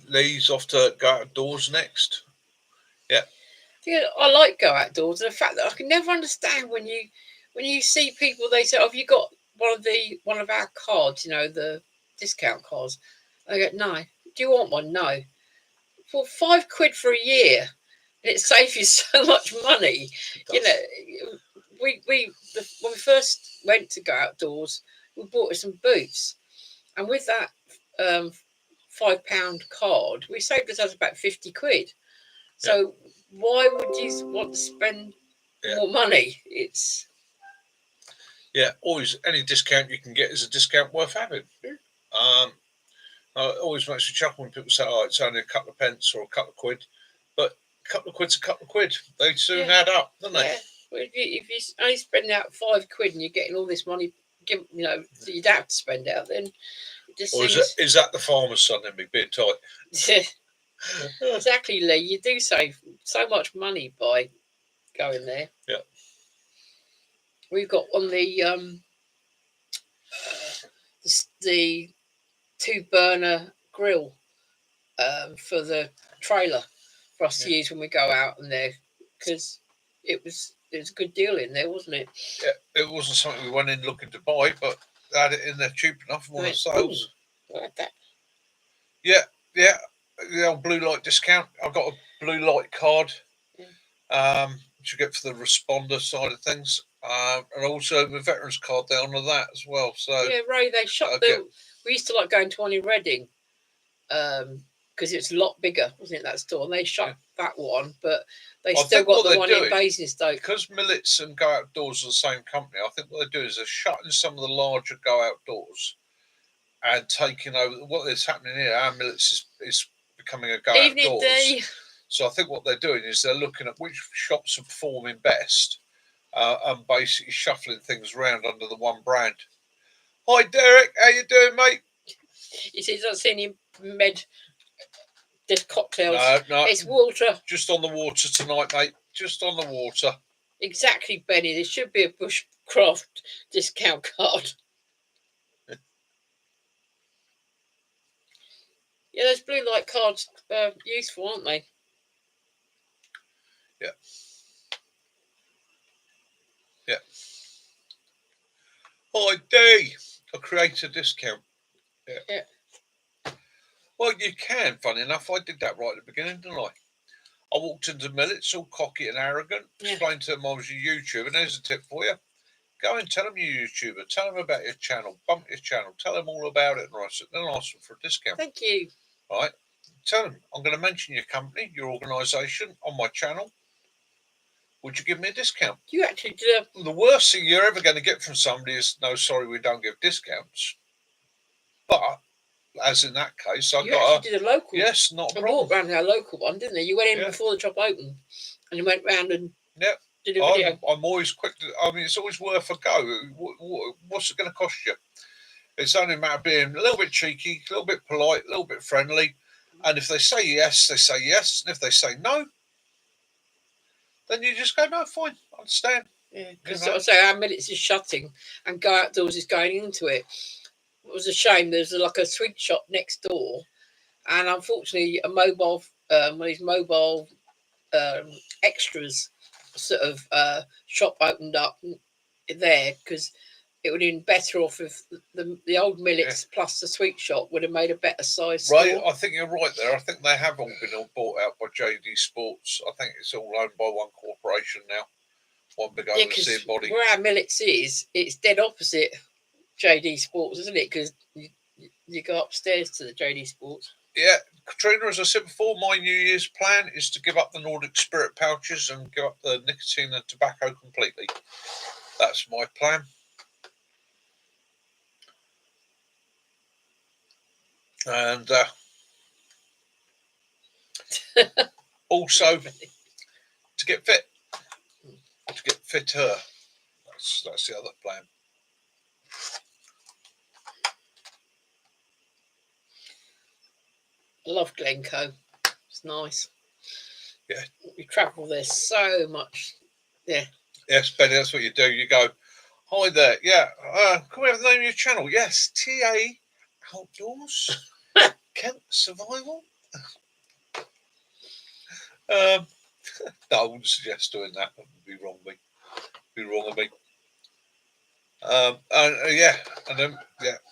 Lee's off to Go Outdoors next. Yeah. I like Go Outdoors, and the fact that I can never understand when you see people, they say, "Oh, have you got one of our cards? You know, the discount cards." I go, "No." Do you want one? No. For £5 for a year, and it saves you so much money. You know, when we first went to Go Outdoors, we bought us some boots, and with that £5 card, we saved us about £50. So why would you want to spend more money? It's always any discount you can get is a discount worth having. It always makes me chuckle when people say, "Oh, it's only a couple of pence or a couple of quid," but a couple of quid's a couple of quid. They soon add up, don't they? Yeah. Well, if you only spend out £5 and you're getting all this money, you know, that you'd have to spend out, then it just seems... is that the farmer's son in me being tight? Exactly, Lee. You do save so much money by going there. Yeah. We've got on the 2-burner grill for the trailer for us to use when we go out in there, because it was a good deal in there, wasn't it? Yeah, it wasn't something we went in looking to buy, but they had it in there cheap enough for one of the sales. I like that. Yeah, the old blue light discount. I've got a blue light card, which you get for the responder side of things, and also the veterans card. They honour that as well. So yeah, Ray, they shut them. We used to like going to one in Reading, because it's a lot bigger, wasn't it, that store? And they shut that one, but they still got the one in Basingstoke. Because Millets and Go Outdoors are the same company, I think what they do is they're shutting some of the larger Go Outdoors and taking over. What is happening here, our Millets is becoming a Go Outdoors. Day. So I think what they're doing is they're looking at which shops are performing best, and basically shuffling things around under the one brand. Hi, Derek. How you doing, mate? He says, "I've seen him med. There's cocktails." No. It's water. Just on the water tonight, mate. Just on the water. Exactly, Benny. There should be a Bushcraft discount card. Yeah, those blue light cards are useful, aren't they? Yeah. Hi, D. A creator discount. Yeah. Well, you can, funny enough. I did that right at the beginning, didn't I? I walked into Millets all cocky and arrogant, explained to them I was a YouTuber, and there's a tip for you. Go and tell them you're a YouTuber. Tell them about your channel. Bump your channel. Tell them all about it, and then ask them for a discount. Thank you. Right? Tell them, I'm going to mention your company, your organisation on my channel. Would you give me a discount? You actually did. The worst thing you're ever going to get from somebody is, "No, sorry, we don't give discounts." But as in that case, I You got actually did a local. yes, not a I problem. walked around our local one, didn't you? You went in Yeah. before the shop opened, and you went round and Yep. did a video. I'm always quick to, I mean, it's always worth a go. What's it going to cost you? It's only a matter of being a little bit cheeky, a little bit polite, a little bit friendly. And if they say yes, they say yes. And if they say no, then you just go, no, fine, I understand. Yeah, because I say our minutes is shutting and Go Outdoors is going into it. It was a shame. There's like a sweet shop next door, and unfortunately, a mobile, one of these mobile extras sort of shop opened up there, because it would have been better off if the old Millets plus the sweet shop would have made a better size Right, store. I think you're right there. I think they have all been bought out by JD Sports. I think it's all owned by one corporation now. One big overseeing body. Where our Millets is, it's dead opposite JD Sports, isn't it? Because you go upstairs to the JD Sports. Yeah, Katrina, as I said before, my New Year's plan is to give up the Nordic Spirit pouches and give up the nicotine and tobacco completely. That's my plan. And also to get fit. To get fitter. That's the other plan. I love Glencoe. It's nice. Yeah. We travel there so much. Yeah. Yes, Benny, that's what you do. You go, hi there. Yeah. Can we have the name of your channel? Yes. TA Outdoors. Kent Survival. No, I wouldn't suggest doing that. That would be wrong of me. Be wrong of me.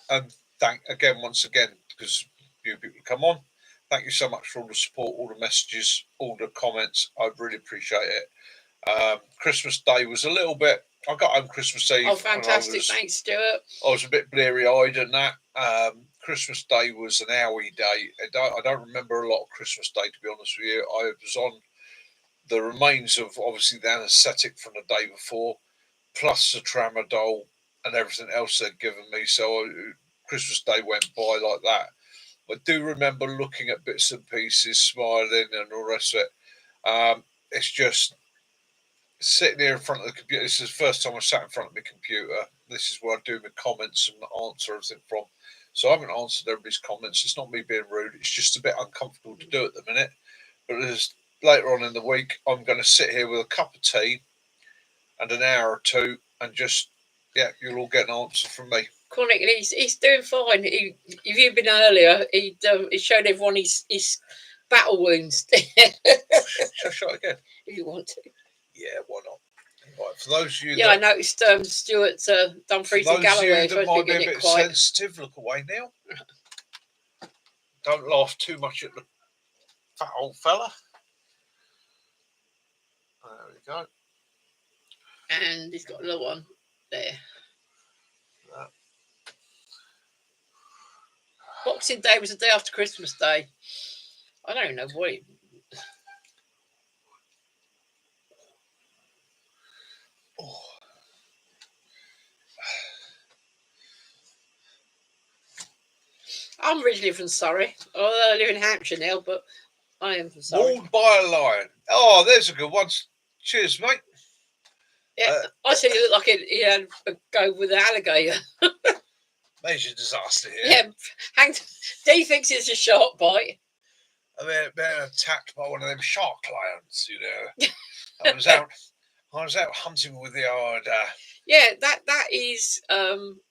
And thank again, once again, because you people come on. Thank you so much for all the support, all the messages, all the comments. I really appreciate it. Christmas Day was a little bit. I got home Christmas Eve. Oh, fantastic! Thanks, Stuart. I was a bit bleary-eyed and that. Christmas Day was an owie day. I don't remember a lot of Christmas Day, to be honest with you. I was on the remains of obviously the anaesthetic from the day before, plus the tramadol and everything else they'd given me. So Christmas Day went by like that. I do remember looking at bits and pieces, smiling and all the rest of it. It's just sitting here in front of the computer. This is the first time I sat in front of my computer. This is where I do my comments and answer everything from. So I haven't answered everybody's comments. It's not me being rude. It's just a bit uncomfortable to do at the minute. But later on in the week, I'm going to sit here with a cup of tea and an hour or two and just, you'll all get an answer from me. Chronic, he's doing fine. If you'd been earlier, he showed everyone his battle wounds. Shall I show it again? If you want to. Yeah, why not? Right, for those of you I noticed Stuart's Dumfries and Galloway. That might be a bit sensitive, look away now. Don't laugh too much at the fat old fella. There we go. And he's got another one there. Boxing Day was the day after Christmas Day. I don't know what it... Oh. I'm originally from Surrey. I live in Hampshire now, but I am from Surrey. Mauled by a lion. Oh, there's a good one. Cheers, mate. Yeah, I said he looked like he had a go with an alligator. Major disaster here. Yeah, Dee thinks it's a shark bite. They're attacked by one of them shark lions, you know. I was out hunting with the old. Yeah, that is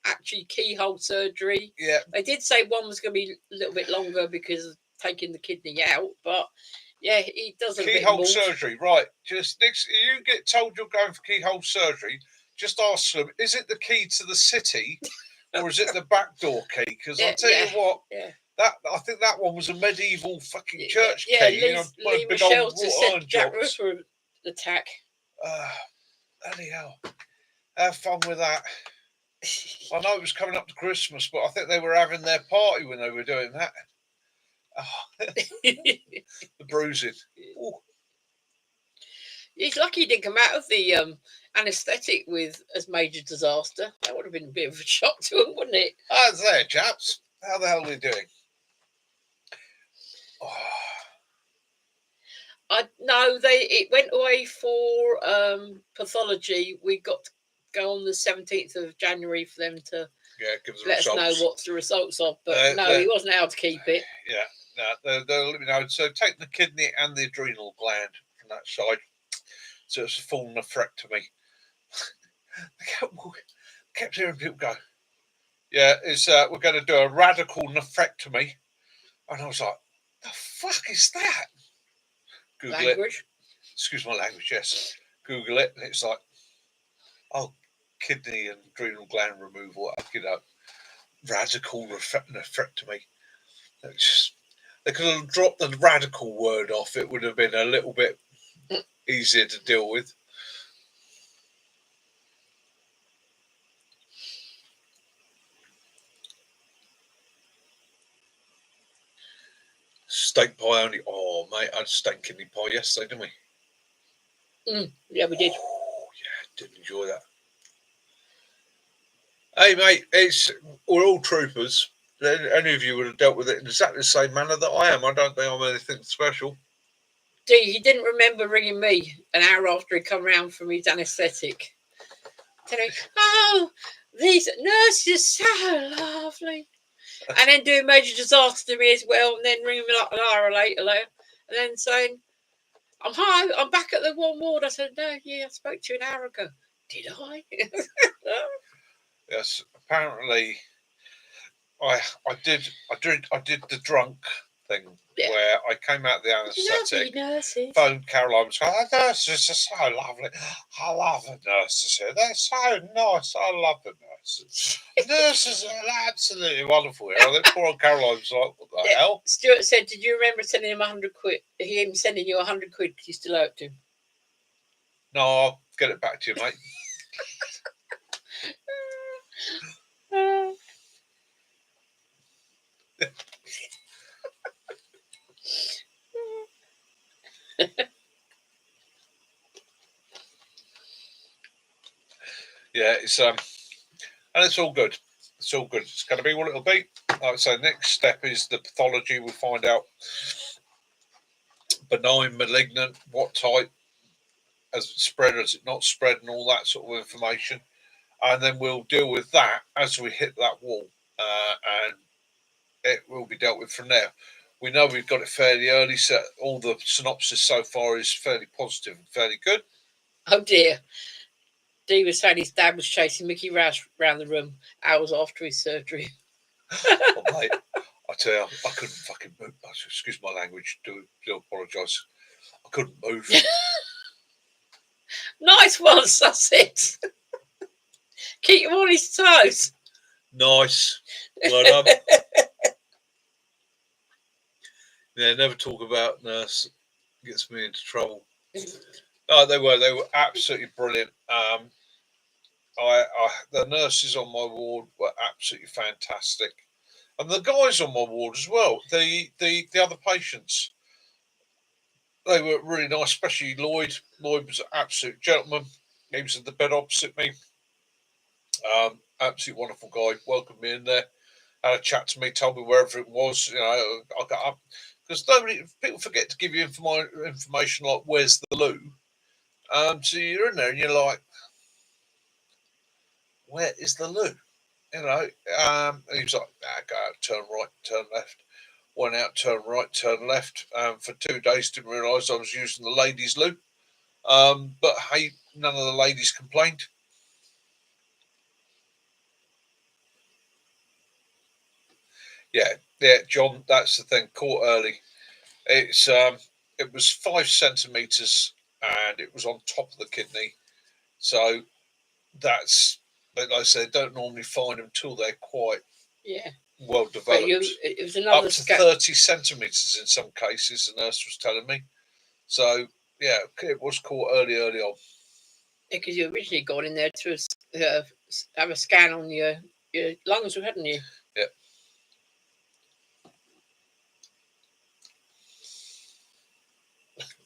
actually keyhole surgery. Yeah. They did say one was going to be a little bit longer because of taking the kidney out, but yeah, he does a keyhole bit surgery, right? Just next, you get told you're going for keyhole surgery. Just ask them: is it the key to the city, or is it the back door key? Because I'll tell you what. Yeah. That I think that one was a medieval fucking church key. Lee big old said Jack Ripper attack. Bloody hell. Have fun with that. I know it was coming up to Christmas, but I think they were having their party when they were doing that. Oh, the bruising. Ooh. He's lucky he didn't come out of the anaesthetic with as major disaster. That would have been a bit of a shock to him, wouldn't it? Oh, there, chaps. How the hell are we doing? No, it went away for pathology. We got to go on the 17th of January for them to give us let results. us know what's the results of. But no, he wasn't able to keep it. Yeah, no, they'll let me know. So take the kidney and the adrenal gland from that side. So it's a full nephrectomy. I kept hearing people go, "Yeah, it's we're going to do a radical nephrectomy," and I was like, "The fuck is that?" Google Language. it. Excuse my language. Yes, Google it, and it's like, oh, kidney and adrenal gland removal. You know, radical nephrectomy. They could have dropped the radical word off. It would have been a little bit easier to deal with. Steak pie only. Oh, mate, I had steak kidney pie yesterday, didn't we? Yeah, we did. Oh, yeah, did enjoy that. Hey, mate, we're all troopers. Any of you would have dealt with it in exactly the same manner that I am. I don't think I'm anything special. He didn't remember ringing me an hour after he come round from his anaesthetic. Telling me, oh, these nurses so lovely. And then doing major disaster to me as well, and then ringing me like an hour later, and then saying, I'm back at the one ward. I said, no, yeah, I spoke to you an hour ago. Did I? Yes, apparently I did the drunk thing where I came out of the anaesthetic, phoned Caroline, said, the nurses are so lovely. I love the nurses here. They're so nice. I love the nurses. The nurses are absolutely wonderful here. I think poor old Caroline was like, what the hell? Stuart said, did you remember sending him 100 quid? Him sending you 100 quid because you still owe it to him? No, I'll get it back to you, mate. Yeah, and it's all good. It's all good. It's going to be what it'll be. Like I say, next step is the pathology. We'll find out benign, malignant, what type, has it spread, has it not spread, and all that sort of information. And then we'll deal with that as we hit that wall, and it will be dealt with from there. We know we've got it fairly early, so all the synopsis so far is fairly positive and fairly good. Oh dear. Dee was saying his dad was chasing Mickey Rouse around the room hours after his surgery. Oh, mate, I tell you, I couldn't fucking move. Excuse my language. Do apologise. I couldn't move. Nice one, Sussex. Keep him on his toes. Nice. Well done. Yeah, never talk about nurse. Gets me into trouble. Oh, they were absolutely brilliant. The nurses on my ward were absolutely fantastic, and the guys on my ward as well. The other patients, they were really nice, especially Lloyd. Lloyd was an absolute gentleman. He was at the bed opposite me. Absolutely wonderful guy. Welcomed me in there. Had a chat to me, told me wherever it was. You know, I got up because people forget to give you information like where's the loo. So you're in there and you're like, where is the loo? You know, and he was like, go out, turn right, turn left. Went out, turn right, turn left. For 2 days, didn't realise I was using the ladies' loo. But hey, none of the ladies complained. Yeah, John, that's the thing. Caught early. It was 5 centimetres and it was on top of the kidney. So that's, like I said, don't normally find them till they're quite well developed. It was another up to 30 centimetres in some cases, the nurse was telling me. So yeah, it was caught early on. Because you originally got in there to have a scan on your lungs, hadn't you? Yeah.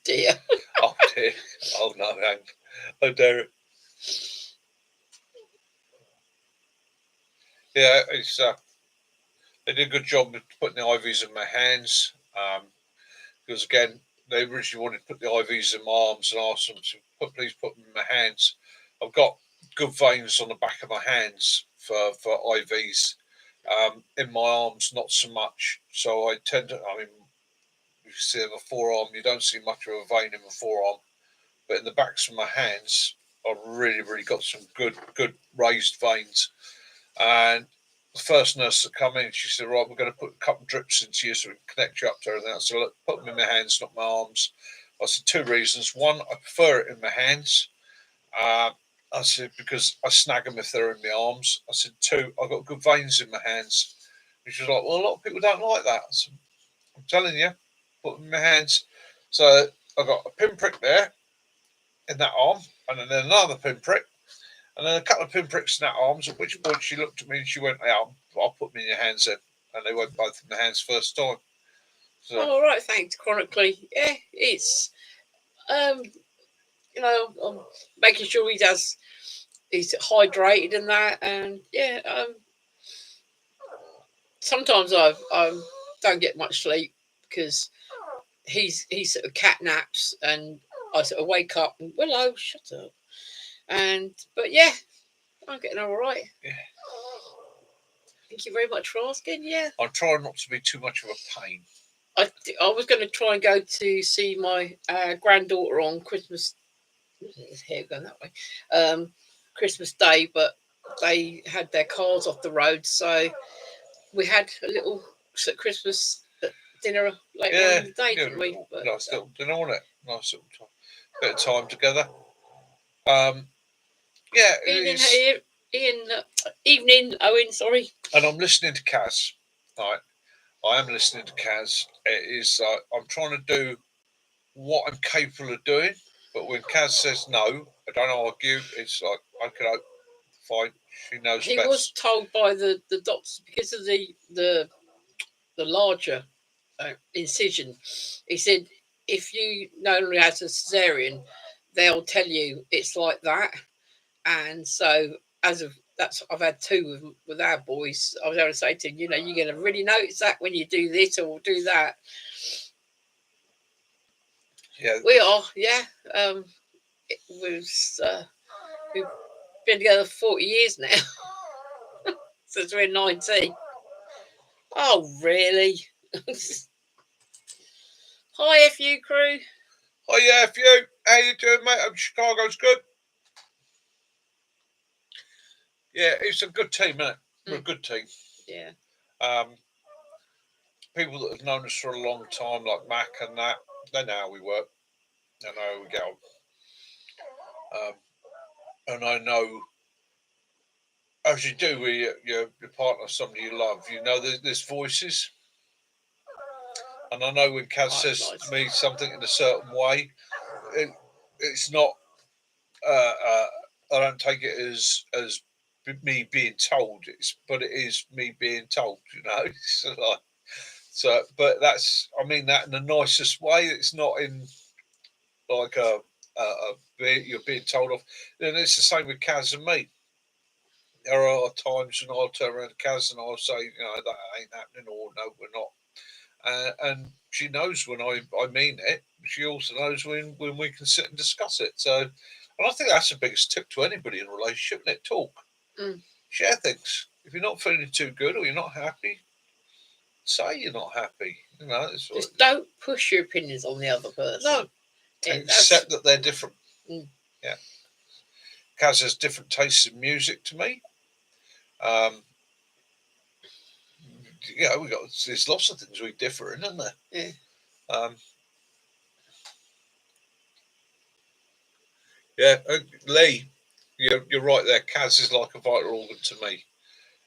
Dear. Oh dear. Oh no, Hank. Oh dear. Yeah, it's they did a good job of putting the IVs in my hands. Because again, they originally wanted to put the IVs in my arms, and asked them to please put them in my hands. I've got good veins on the back of my hands for IVs. In my arms, not so much. So I tend to, I mean, you see in my forearm, you don't see much of a vein in my forearm, but in the backs of my hands, I've really got some good raised veins. And the first nurse that come in, she said, right, we're going to put a couple of drips into you so we can connect you up to everything. So look, put them in my hands, not my arms. I said, two reasons. One, I prefer it in my hands. I said, because I snag them if they're in my arms. I said, two, I've got good veins in my hands. And she was like, well, a lot of people don't like that. I said, I'm telling you, put them in my hands. So I got a pinprick there in that arm, and then another pinprick, and then a couple of pinpricks in that arms, at which point she looked at me and she went, yeah, I'll put them in your hands then. And they went both in my hands first time. So, all right, thanks, chronically. Yeah, it's you know, I'm making sure he's hydrated and that, and yeah, sometimes I don't get much sleep because he's sort of cat naps, and I sort of wake up and hello, shut up, and but yeah, I'm getting all right. yeah. Thank you very much for asking. Yeah, I'm trying not to be too much of a pain. I was going to try and go to see my granddaughter on Christmas. His hair going that way. Christmas Day, but they had their cars off the road, so we had a little sort of Christmas dinner later on in the day, didn't we? But, nice little dinner, wasn't it? Nice little bit of time together. Yeah. Evening, Owen. Sorry. And I'm listening to Kaz. Right. I am listening to Kaz. It is. I'm trying to do what I'm capable of doing, but when Kaz says no, I don't argue. It's like, okay, fine. She knows he best. was told by the doctors because of the larger incision. He said if you not only have a cesarean, they'll tell you it's like that. And so as of that's, I've had two with our boys. I was able to say to him, you know, you're going to really notice that when you do this or do that. Yeah, we are. Yeah, it was. We've been together 40 years now. Since we're 19. Oh, really? Hi, FU crew. Oh yeah, FU. How you doing, mate? Hope Chicago's good. Yeah, it's a good team, isn't it? We're a good team. Yeah. People that have known us for a long time, like Mac and that, they know how we work. They know how we get on. And I know, as you do with your partner, somebody you love, you know there's voices. And I know when Kaz says to me something in a certain way, it's not. I don't take it as me being told. But it is me being told. You know, so. But that's. I mean that in the nicest way. It's not in like you're being told off. Then it's the same with Kaz and me. There are times when I'll turn around to Kaz and I'll say, you know, that ain't happening, or no, we're not. And she knows when I mean it. She also knows when we can sit and discuss it. So, and I think that's the biggest tip to anybody in a relationship, isn't it? Talk. Share things. If you're not feeling too good or you're not happy, say you're not happy. You know, just don't push your opinions on the other person. No. Accept that they're different. Yeah. Kaz has different tastes in music to me. Yeah, there's lots of things we differ in, isn't there? Yeah. Yeah, Lee, you're right there. Kaz is like a vital organ to me.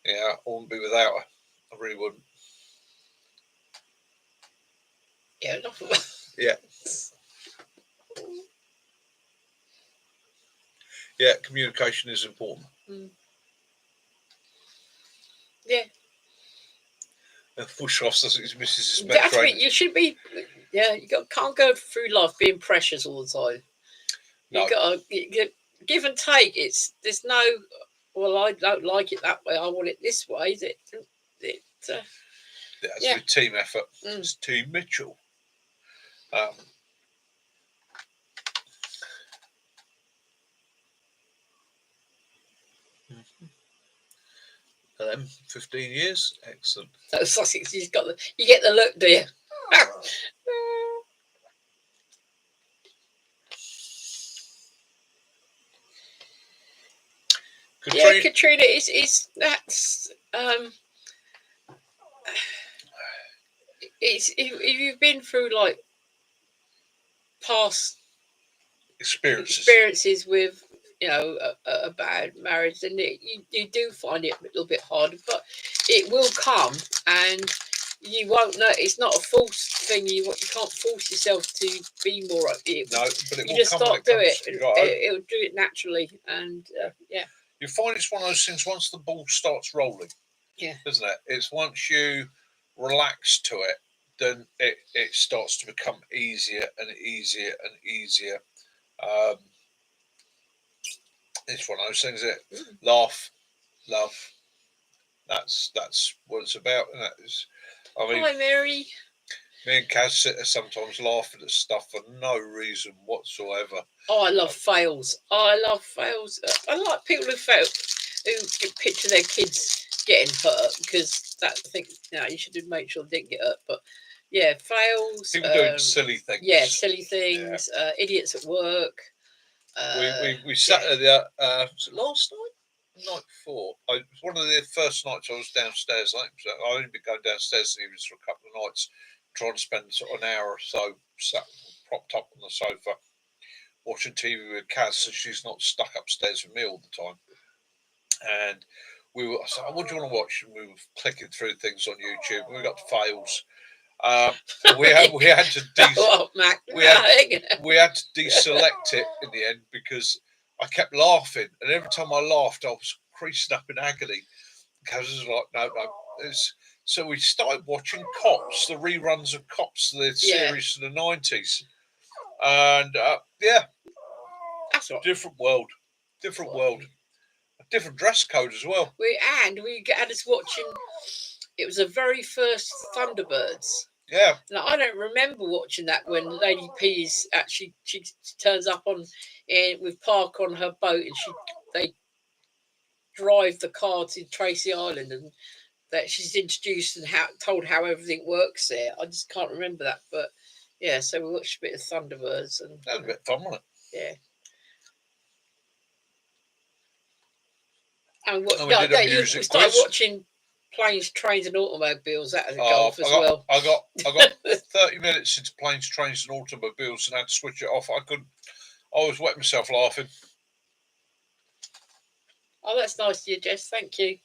Yeah, I wouldn't be without her. I really wouldn't. Yeah. Yeah. Yeah, communication is important. Yeah. And Fushroff says his missus is best friend. You should be. Yeah, can't go through life being precious all the time. You got to give and take. There's no. Well, I don't like it that way. I want it this way. That's a team effort. It's Team Mitchell. for them, 15 years. Excellent. So Sussex, you get the look, do you? Katrina, yeah, Katrina is that's it's if you've been through like past experiences with a bad marriage, then you do find it a little bit harder, but it will come, and you won't know. It's not a false thing. You can't force yourself to be more upbeat. No, but it you will just come start when do it it. comes. It'll do it naturally, and yeah. You find it's one of those things. Once the ball starts rolling, yeah, isn't it? It's once you relax to it, then it starts to become easier and easier and easier. It's one of those things that laugh, love. That's what it's about. And I mean, hi, Mary. Me and Kaz sit there sometimes laughing at stuff for no reason whatsoever. Oh, I love fails. I love fails. I like people who fail, who picture their kids getting hurt, because that I think you should make sure they didn't get hurt. But yeah, fails. People doing silly things. Yeah, silly things. Yeah. Idiots at work. We sat there was it last night before. It was one of the first nights I was downstairs. I only been going downstairs in evenings for a couple of nights, trying to spend sort of an hour or so sat propped up on the sofa watching TV with Kaz, so she's not stuck upstairs with me all the time. And we were, I said, what do you want to watch? And we were clicking through things on YouTube, and we got fails. We had to we had to deselect it in the end because I kept laughing, and every time I laughed, I was creasing up in agony. Because it was like, no. So we started watching Cops, the reruns of Cops, the series from the 90s, and that's right. Different world, a different dress code as well. We had us watching. It was the very first Thunderbirds. Yeah. Now, I don't remember watching that when Lady P is actually she turns up with Park on her boat, and they drive the car to Tracy Island, and that she's introduced and told how everything works there. I just can't remember that, but yeah. So we watched a bit of Thunderbirds, and that was a bit fun, wasn't it? Yeah. And you started watching Planes, Trains and Automobiles. That was a golf as well. I got 30 minutes into Planes, Trains and Automobiles and had to switch it off. I was wetting myself laughing. Oh, that's nice of you, Jess. Thank you.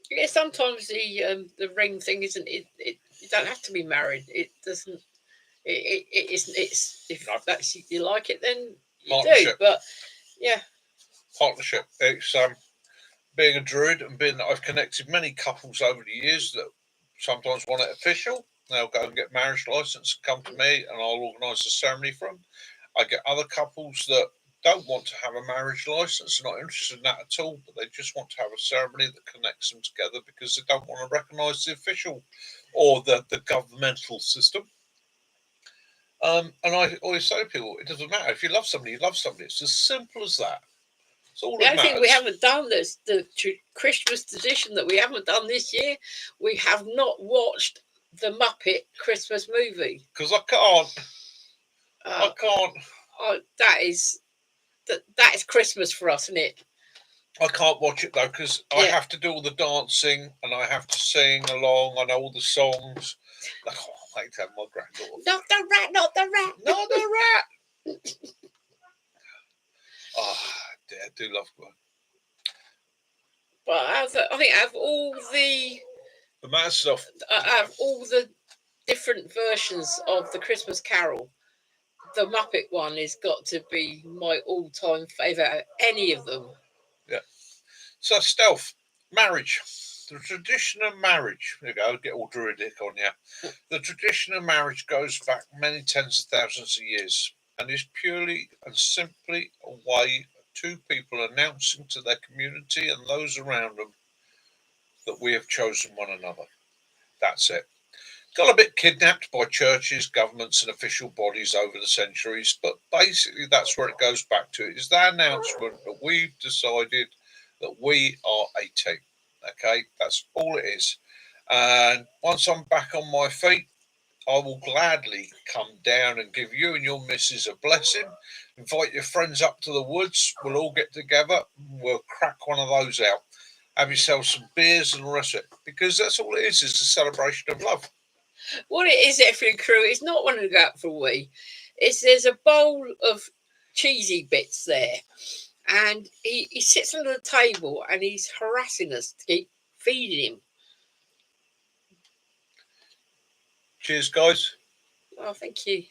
Yeah, sometimes the ring thing isn't it. You don't have to be married. It doesn't. It isn't. It's if that's you like it, then you do. But yeah, partnership. It's being a druid and being that I've connected many couples over the years that sometimes want it official. They'll go and get marriage license, come to me, and I'll organise a ceremony for them. I get other couples that don't want to have a marriage license, they're not interested in that at all, but they just want to have a ceremony that connects them together because they don't want to recognise the official or the governmental system. And I always say to people, it doesn't matter. If you love somebody, you love somebody. It's as simple as that. It's all the only thing we haven't done is the Christmas tradition that we haven't done this year. We have not watched the Muppet Christmas movie. Because I can't. I can't. That is Christmas for us, isn't it? I can't watch it though because I have to do all the dancing and I have to sing along. I know all the songs. Oh, I hate to have my granddaughter. Not the rat, not the rat, not the rat. Oh, I do love one. But I think out of all the mad stuff, out of all the different versions of the Christmas Carol, the Muppet one has got to be my all-time favourite out of any of them. Yeah. So, Stealth, marriage. The tradition of marriage. There you go, get all druidic on you. The tradition of marriage goes back many tens of thousands of years and is purely and simply a way of two people announcing to their community and those around them that we have chosen one another. That's it. got a bit kidnapped by churches, governments, and official bodies over the centuries. But basically, that's where it goes back to. It is that announcement that we've decided that we are a team. Okay, that's all it is. And once I'm back on my feet, I will gladly come down and give you and your missus a blessing. Invite your friends up to the woods. We'll all get together. We'll crack one of those out. Have yourself some beers and the rest of it. Because that's all it is a celebration of love. What it is, every crew, it's not wanting to go out for a wee. There's a bowl of cheesy bits there. And he sits under the table and he's harassing us to keep feeding him. Cheers, guys. Oh, thank you.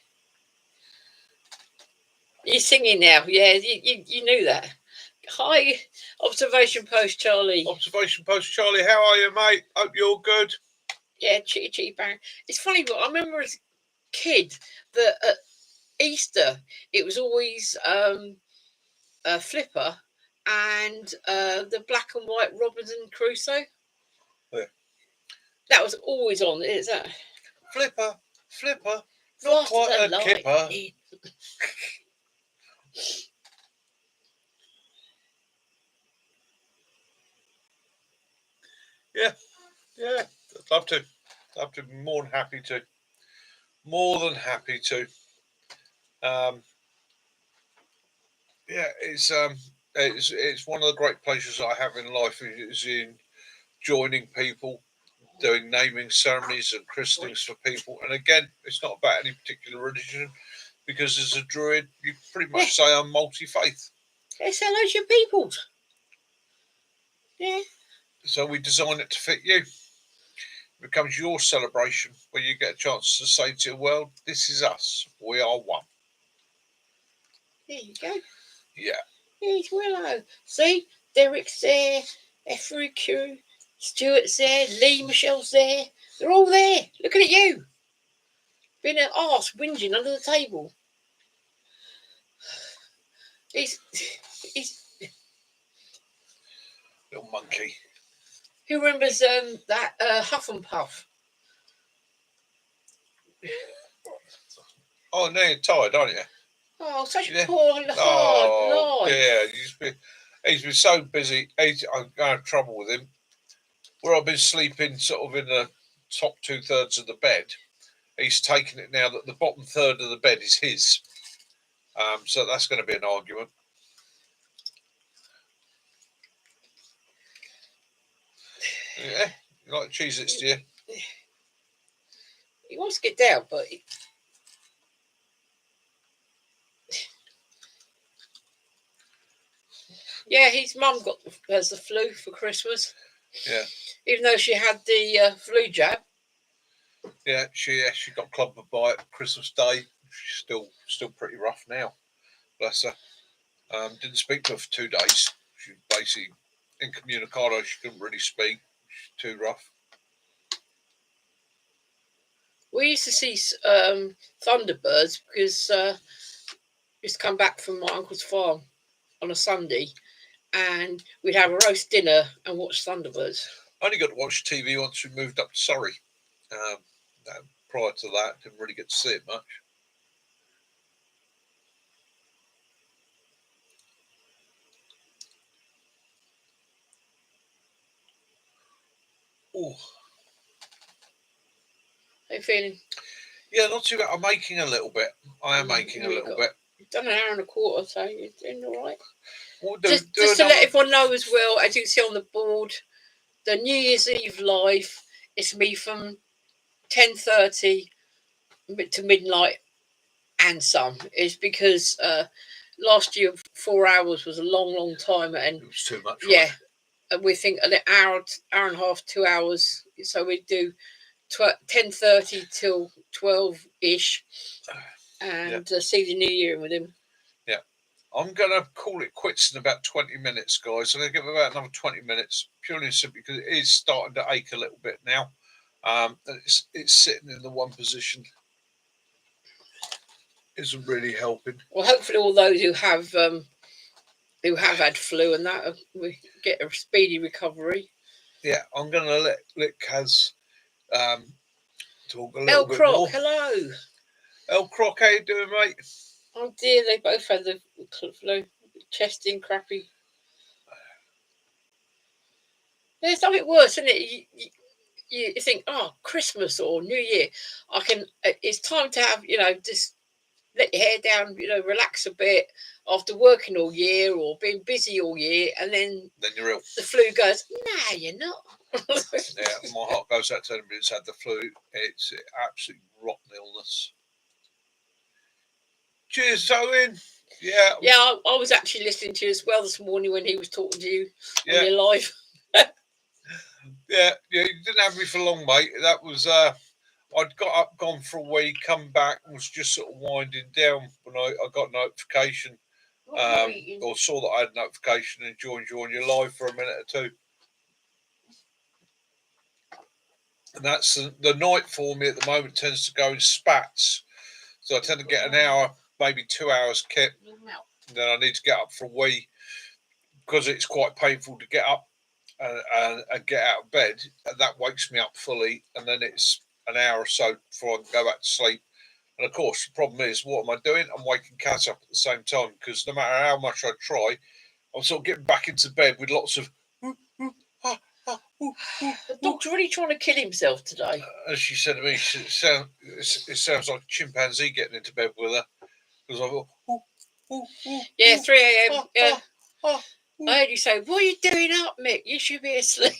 You're singing now. Yeah, you knew that. Hi, Observation Post Charlie. Observation Post Charlie, how are you, mate? Hope you're good. Yeah, chitty bang. It's funny, but I remember as a kid that at Easter it was always Flipper and the black and white Robinson Crusoe. Yeah. That was always on. Is that Flipper, not quite a kipper. Yeah, I'd love to. I'd be more than happy to. Yeah, it's one of the great pleasures I have in life is in joining people, doing naming ceremonies and christenings for people. And again, it's not about any particular religion, because as a druid, you pretty much say I'm multi-faith. It's hello to your people. Yeah. So we design it to fit you. It becomes your celebration where you get a chance to say to the world, this is us. We are one. There you go. Yeah. Here's Willow. See, Derek's there, FRQ, Stuart's there, Lee Michelle's there. They're all there. Looking at you. Being an arse whinging under the table. He's Little monkey. Who remembers that Huff and Puff? Oh, now you're tired, aren't you? Oh, such a poor, hard life. Yeah, he's been so busy. I have trouble with him. Where I've been sleeping sort of in the top 2/3 of the bed, he's taken it now that the bottom third of the bed is his. So that's going to be an argument. Yeah, you like Cheez-Its, do you? He wants to get down, but yeah, his mum has the flu for Christmas. Yeah. Even though she had the flu jab. Yeah, she got clubbed by it Christmas Day. She's still pretty rough now. Bless her. Didn't speak to her for 2 days. She basically incommunicado. She couldn't really speak. She's too rough. We used to see Thunderbirds because we used to come back from my uncle's farm on a Sunday, and we'd have a roast dinner and watch Thunderbirds. I only got to watch TV once we moved up to Surrey. Prior to that, didn't really get to see it much. Oh. How you feeling? Yeah, not too bad. I'm aching a little bit. I am aching a little bit. You've done an hour and a quarter, so you're doing all right. Well, just to let everyone know as well, as you can see on the board, the New Year's Eve live, it's me from 10:30 to midnight and some. It's because last year 4 hours was a long time, and it was too much. Yeah, right? And we think an hour and a half, 2 hours. So we do 10:30 till 12-ish, and see the new year with him. Yeah, I'm gonna call it quits in about 20 minutes, guys. I'm gonna give it about another 20 minutes, purely and simply because it is starting to ache a little bit now. It's sitting in the one position. Isn't really helping. Well, hopefully all those who have had flu and that we get a speedy recovery. Yeah, I'm gonna let Kaz talk a little El bit Croc, more. hello. El Croc, how you doing, mate? Oh dear, they both had the flu. Chest in crappy. There's something worse, isn't it? You think, oh, Christmas or New Year, it's time to have, just let your hair down, relax a bit after working all year or being busy all year, and then you're ill. The flu goes, nah, you're not. Yeah, my heart goes out to anybody that's had the flu. It's absolutely rotten illness. Cheers, Owen. Yeah. Yeah, I was actually listening to you as well this morning when he was talking to you on your live. Yeah, you didn't have me for long, mate. That was I'd got up, gone for a week, come back, and was just sort of winding down when I got notification, or saw that I had notification and joined you on your live for a minute or two. And that's the night for me at the moment tends to go in spats. So I tend to get an hour, maybe 2 hours kip. And then I need to get up for a wee because it's quite painful to get up and get out of bed. And that wakes me up fully. And then it's an hour or so before I can go back to sleep. And of course, the problem is, what am I doing? I'm waking Kat up at the same time because no matter how much I try, I'm sort of getting back into bed with lots of. The dog's really trying to kill himself today. As she said to me, it sounds like a chimpanzee getting into bed with her. Because I thought, yeah, 3 a.m. Yeah. I heard you say, what are you doing up, Mick? You should be asleep.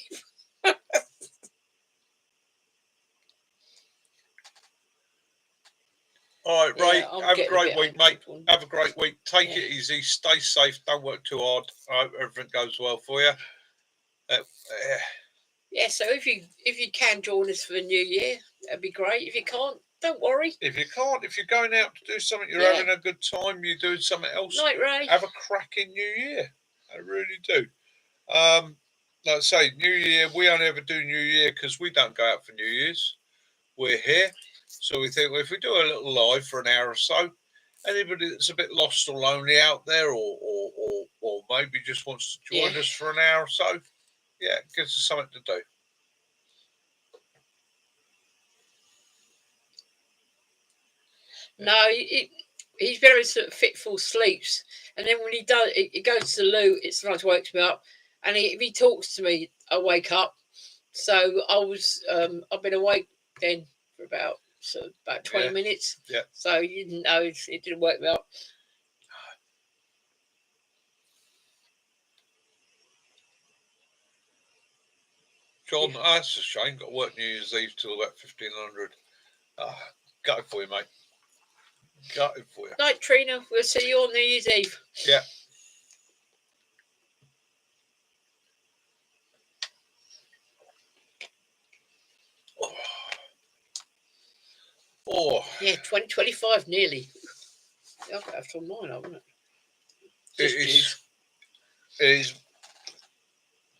All right, Ray, have a great week, mate. Have a great week. Take it easy. Stay safe. Don't work too hard. I hope everything goes well for you. Yeah, so if you can join us for the new year, that'd be great. If you can't, don't worry. If you can't, if you're going out to do something, you're having a good time, you're doing something else, Night, Ray. have a cracking New Year. I really do. Like I say, New Year, we only ever do New Year because we don't go out for New Year's. We're here. So we think, well, if we do a little live for an hour or so, anybody that's a bit lost or lonely out there or maybe just wants to join us for an hour or so, yeah, it gives us something to do. No, he's very sort of fitful sleeps. And then when he does, he goes to the loo, it sometimes wakes me up. And if he talks to me, I wake up. So I've been awake then for about 20 minutes. Yeah. So you didn't know it didn't wake me up. John, that's a shame. Got to work New Year's Eve till about 1500. Got it for you, mate. Got it for you. Night, Trina. We'll see you on New Year's Eve. Yeah. Oh. Yeah, 2025 nearly. I've got to have some mine, haven't it? It's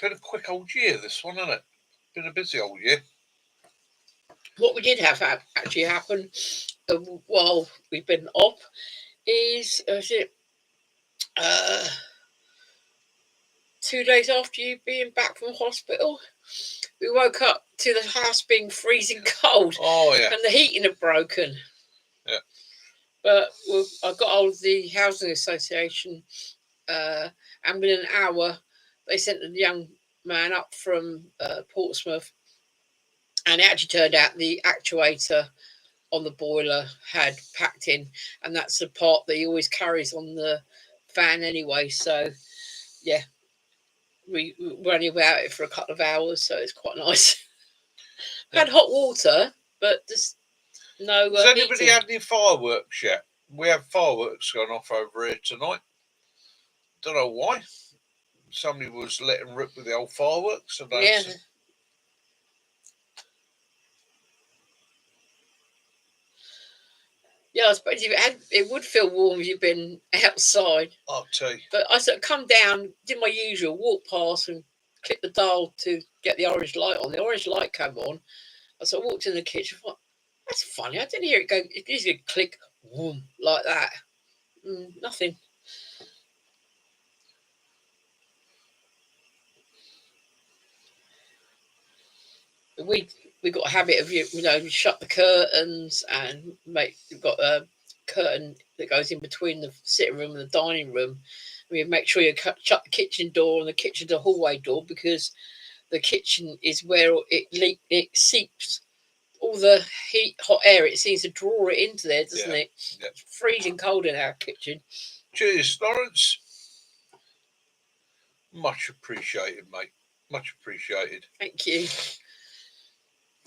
been a quick old year, this one, hasn't it? Been a busy old year. What we did have actually happen while we've been off is 2 days after you being back from hospital, we woke up to the house being freezing cold. Oh, yeah. And the heating had broken. Yeah. But I got hold of the Housing Association, and within an hour, they sent the young man up from Portsmouth, and it actually turned out the actuator on the boiler had packed in, and that's the part that he always carries on the fan anyway. So, yeah, we were only about it for a couple of hours, so it's quite nice. Had hot water, but just no. Has anybody had any fireworks yet? We have fireworks going off over here tonight. Don't know why. Somebody was letting rip with the old fireworks. Yeah. Yeah, I suppose it would feel warm if you've been outside. I'll tell you. But I sort of come down, did my usual, walk past and click the dial to get the orange light on. The orange light came on. I sort of walked in the kitchen. I thought, that's funny. I didn't hear it go. It usually click, boom, like that. Nothing. we've got a habit of shut the curtains and we've got a curtain that goes in between the sitting room and the dining room. We make sure you shut the kitchen door and the kitchen to hallway door, because the kitchen is where it seeps all the hot air. It seems to draw it into there, doesn't it? Yeah. It's freezing cold in our kitchen. Cheers, Lawrence. Much appreciated, mate. Much appreciated. Thank you.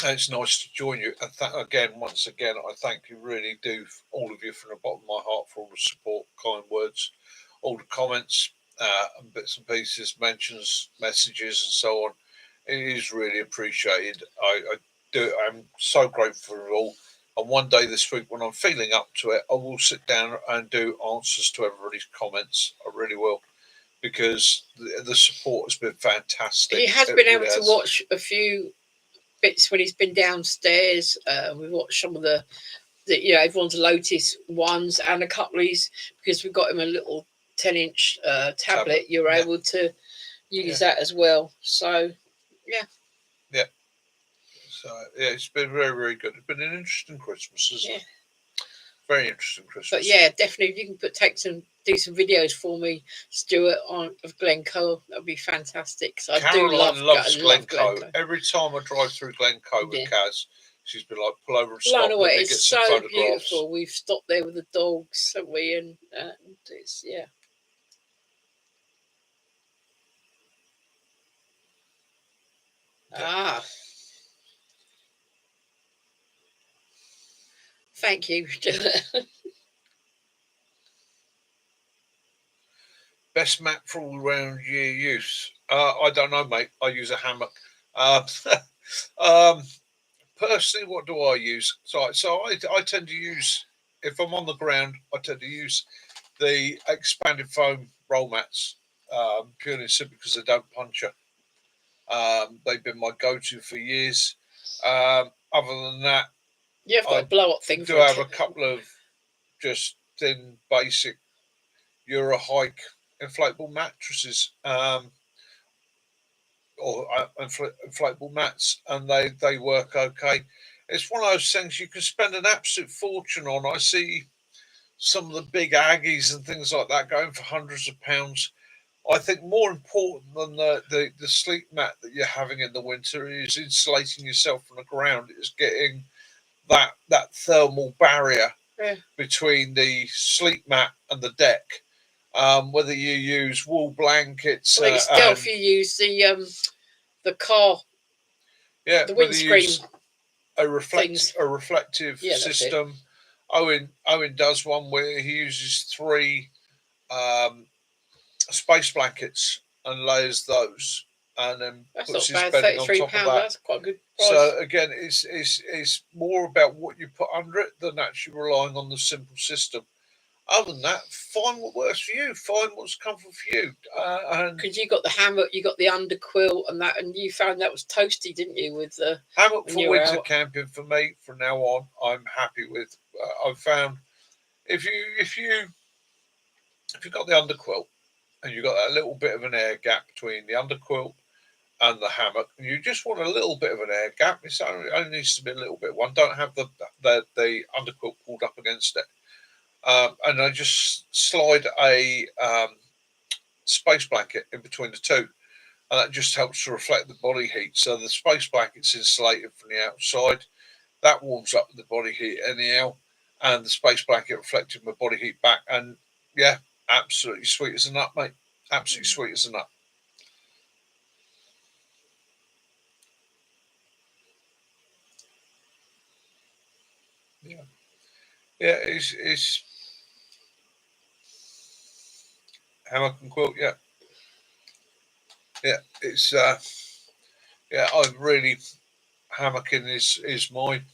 And it's nice to join you. And once again, I thank you, really do, all of you, from the bottom of my heart, for all the support, kind words, all the comments, and bits and pieces, mentions, messages, and so on. It is really appreciated. I'm so grateful for it all. And one day this week, when I'm feeling up to it, I will sit down and do answers to everybody's comments. I really will, because the support has been fantastic. He has been able to watch a few bits when he's been downstairs. We watched some of the everyone's Lotus ones and a couple of these, because we've got him a little 10-inch tablet. You're able to use that as well. So yeah. So it's been very, very good. It's been an interesting Christmas, isn't it? Very interesting Christmas. But yeah, definitely, if you can do some videos for me, Stuart, of Glencoe, that'd be fantastic. So Caroline loves Glencoe. Every time I drive through Glencoe with Kaz, she's been like, pull over and stop. Blown away. It's so beautiful. We've stopped there with the dogs, haven't we? And it's Thank you. Best mat for all round year use. I don't know, mate. I use a hammock. Personally, what do I use? So I tend to use, if I'm on the ground, I tend to use the expanded foam roll mats, purely and simply because they don't puncture. They've been my go-to for years. Other than that, I've got a blow-up thing. Do have a couple of just thin, basic Eurohike inflatable mattresses, or inflatable mats, and they work okay. It's one of those things you can spend an absolute fortune on. I see some of the big Aggies and things like that going for hundreds of pounds. I think more important than the sleep mat that you're having in the winter is insulating yourself from the ground. Is getting that thermal barrier between the sleep mat and the deck. Whether you use wool blankets, if you use the car, the windscreen, a reflective system. Owen does one where he uses 3 space blankets and layers those, and then puts his bedding on top of that. That's quite a good price. So again, it's more about what you put under it than actually relying on the simple system. Other than that, find what works for you. Find what's comfortable for you. Because you got the hammock, you got the underquilt, and you found that was toasty, didn't you? With the hammock for winter camping for me. From now on, I'm happy with. I've found if you've got the underquilt and you've got that little bit of an air gap between the underquilt and the hammock, and you just want a little bit of an air gap, it only needs to be a little bit. One, don't have the underquilt pulled up against it. And I just slide a space blanket in between the two, and that just helps to reflect the body heat. So the space blanket's insulated from the outside. That warms up the body heat anyhow, and the space blanket reflected my body heat back. And yeah, absolutely sweet as a nut, mate. Absolutely sweet as a nut. Yeah, it's hammock and quilt, yeah, it's I really, hammocking is mine.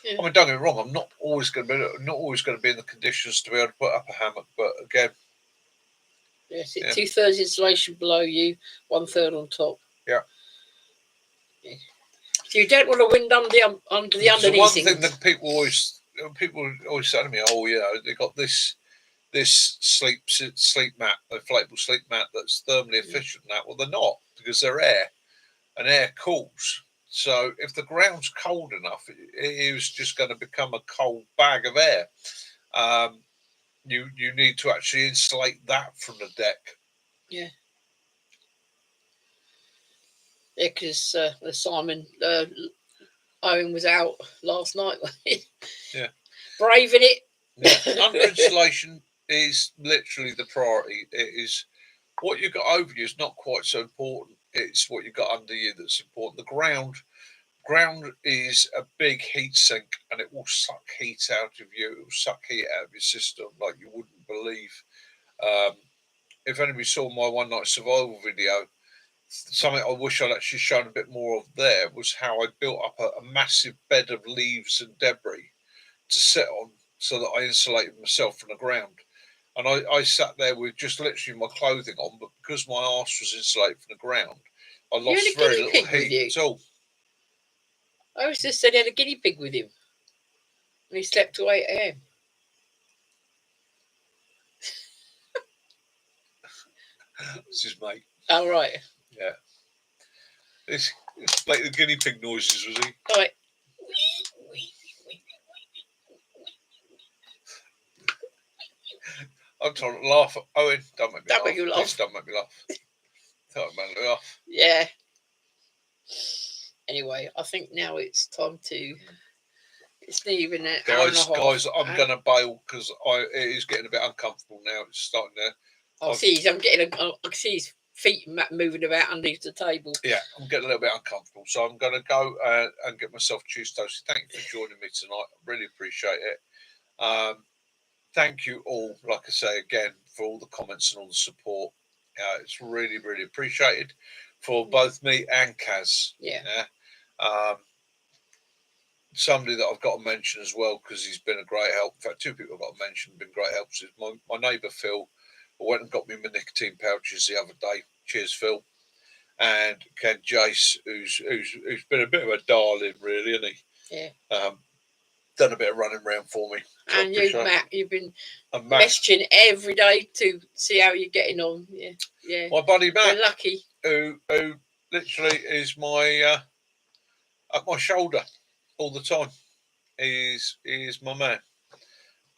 I mean, don't get me wrong, I'm not always going to be in the conditions to be able to put up a hammock, but again, 2/3 insulation below you, 1/3 on top. So you don't want to wind under the underneath. One thing that people always say to me, they got this sleep mat, inflatable sleep mat that's thermally efficient. Well, they're not, because they're air, and air cools. So if the ground's cold enough, it is just going to become a cold bag of air. You need to actually insulate that from the deck. Yeah. Yeah, because Simon Owen was out last night. Yeah. Braving it. Yeah. Under insulation is literally the priority. It is what you got over you is not quite so important. It's what you got under you that's important. The ground is a big heat sink, and it will suck heat out of you. It will suck heat out of your system like you wouldn't believe. If anybody saw my one night survival video, something I wish I'd actually shown a bit more of there was how I built up a massive bed of leaves and debris to sit on so that I insulated myself from the ground. And I sat there with just literally my clothing on, but because my arse was insulated from the ground, I lost very little heat at all. I was just said he had a guinea pig with him, and he slept till 8 a.m. It's his mate. Oh, right. Yeah. It's like the guinea pig noises, was he? Right. I'm trying to laugh. Owen, don't make me Don't laugh. make you laugh. Please don't make me laugh. Don't make me laugh. Yeah. Anyway, I think now it's time to. It's not even an hour and a half. Guys, I'm going to bail because it is getting a bit uncomfortable now. It's starting to. I see his feet moving about underneath the table. Yeah, I'm getting a little bit uncomfortable. So I'm going to go and get myself cheese toasted. Thank you for joining me tonight. I really appreciate it. Thank you all, like I say again, for all the comments and all the support. It's really, really appreciated for both me and Kaz. Yeah. Somebody that I've got to mention as well, because he's been a great help. In fact, two people I've got to mention have been great helps. Is my neighbour Phil, who went and got me my nicotine pouches the other day. Cheers, Phil. And Ken Jace, who's been a bit of a darling, really, isn't he? Yeah. Done a bit of running around for me. So and you, Matt, you've been messaging every day to see how you're getting on. Yeah, yeah. My buddy Matt, we're lucky. Who literally is my at my shoulder all the time. He is my man.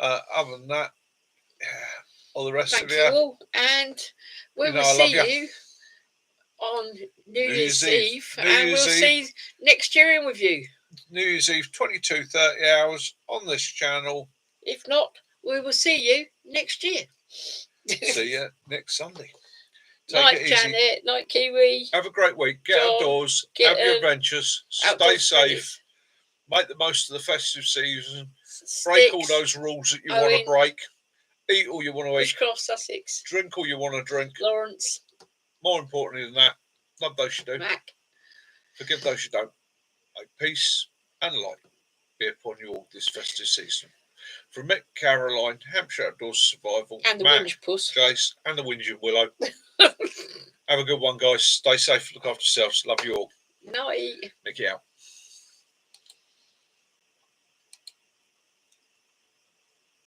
Other than that, all the rest Thank of you all, and we will see you on New Year's Eve, and we'll see next year in with you. New Year's Eve, 22:30 hours on this channel. If not, we will see you next year. See you next Sunday. Night, Janet. Night, Kiwi. Have a great week. Get outdoors. Have your adventures. Stay safe. Make the most of the festive season. Break all those rules that you want to break. Eat all you want to eat. Wishcroft, Sussex. Drink all you want to drink. Lawrence. More importantly than that, love those you do. Mac. Forgive those you don't. May peace and light be upon you all this festive season. From Mick, Caroline, Hampshire Outdoors Survival, and the Matt, Whinge Puss, Jace, and the Whinging Willow. Have a good one, guys. Stay safe. Look after yourselves. Love you all. Night. Mickey out.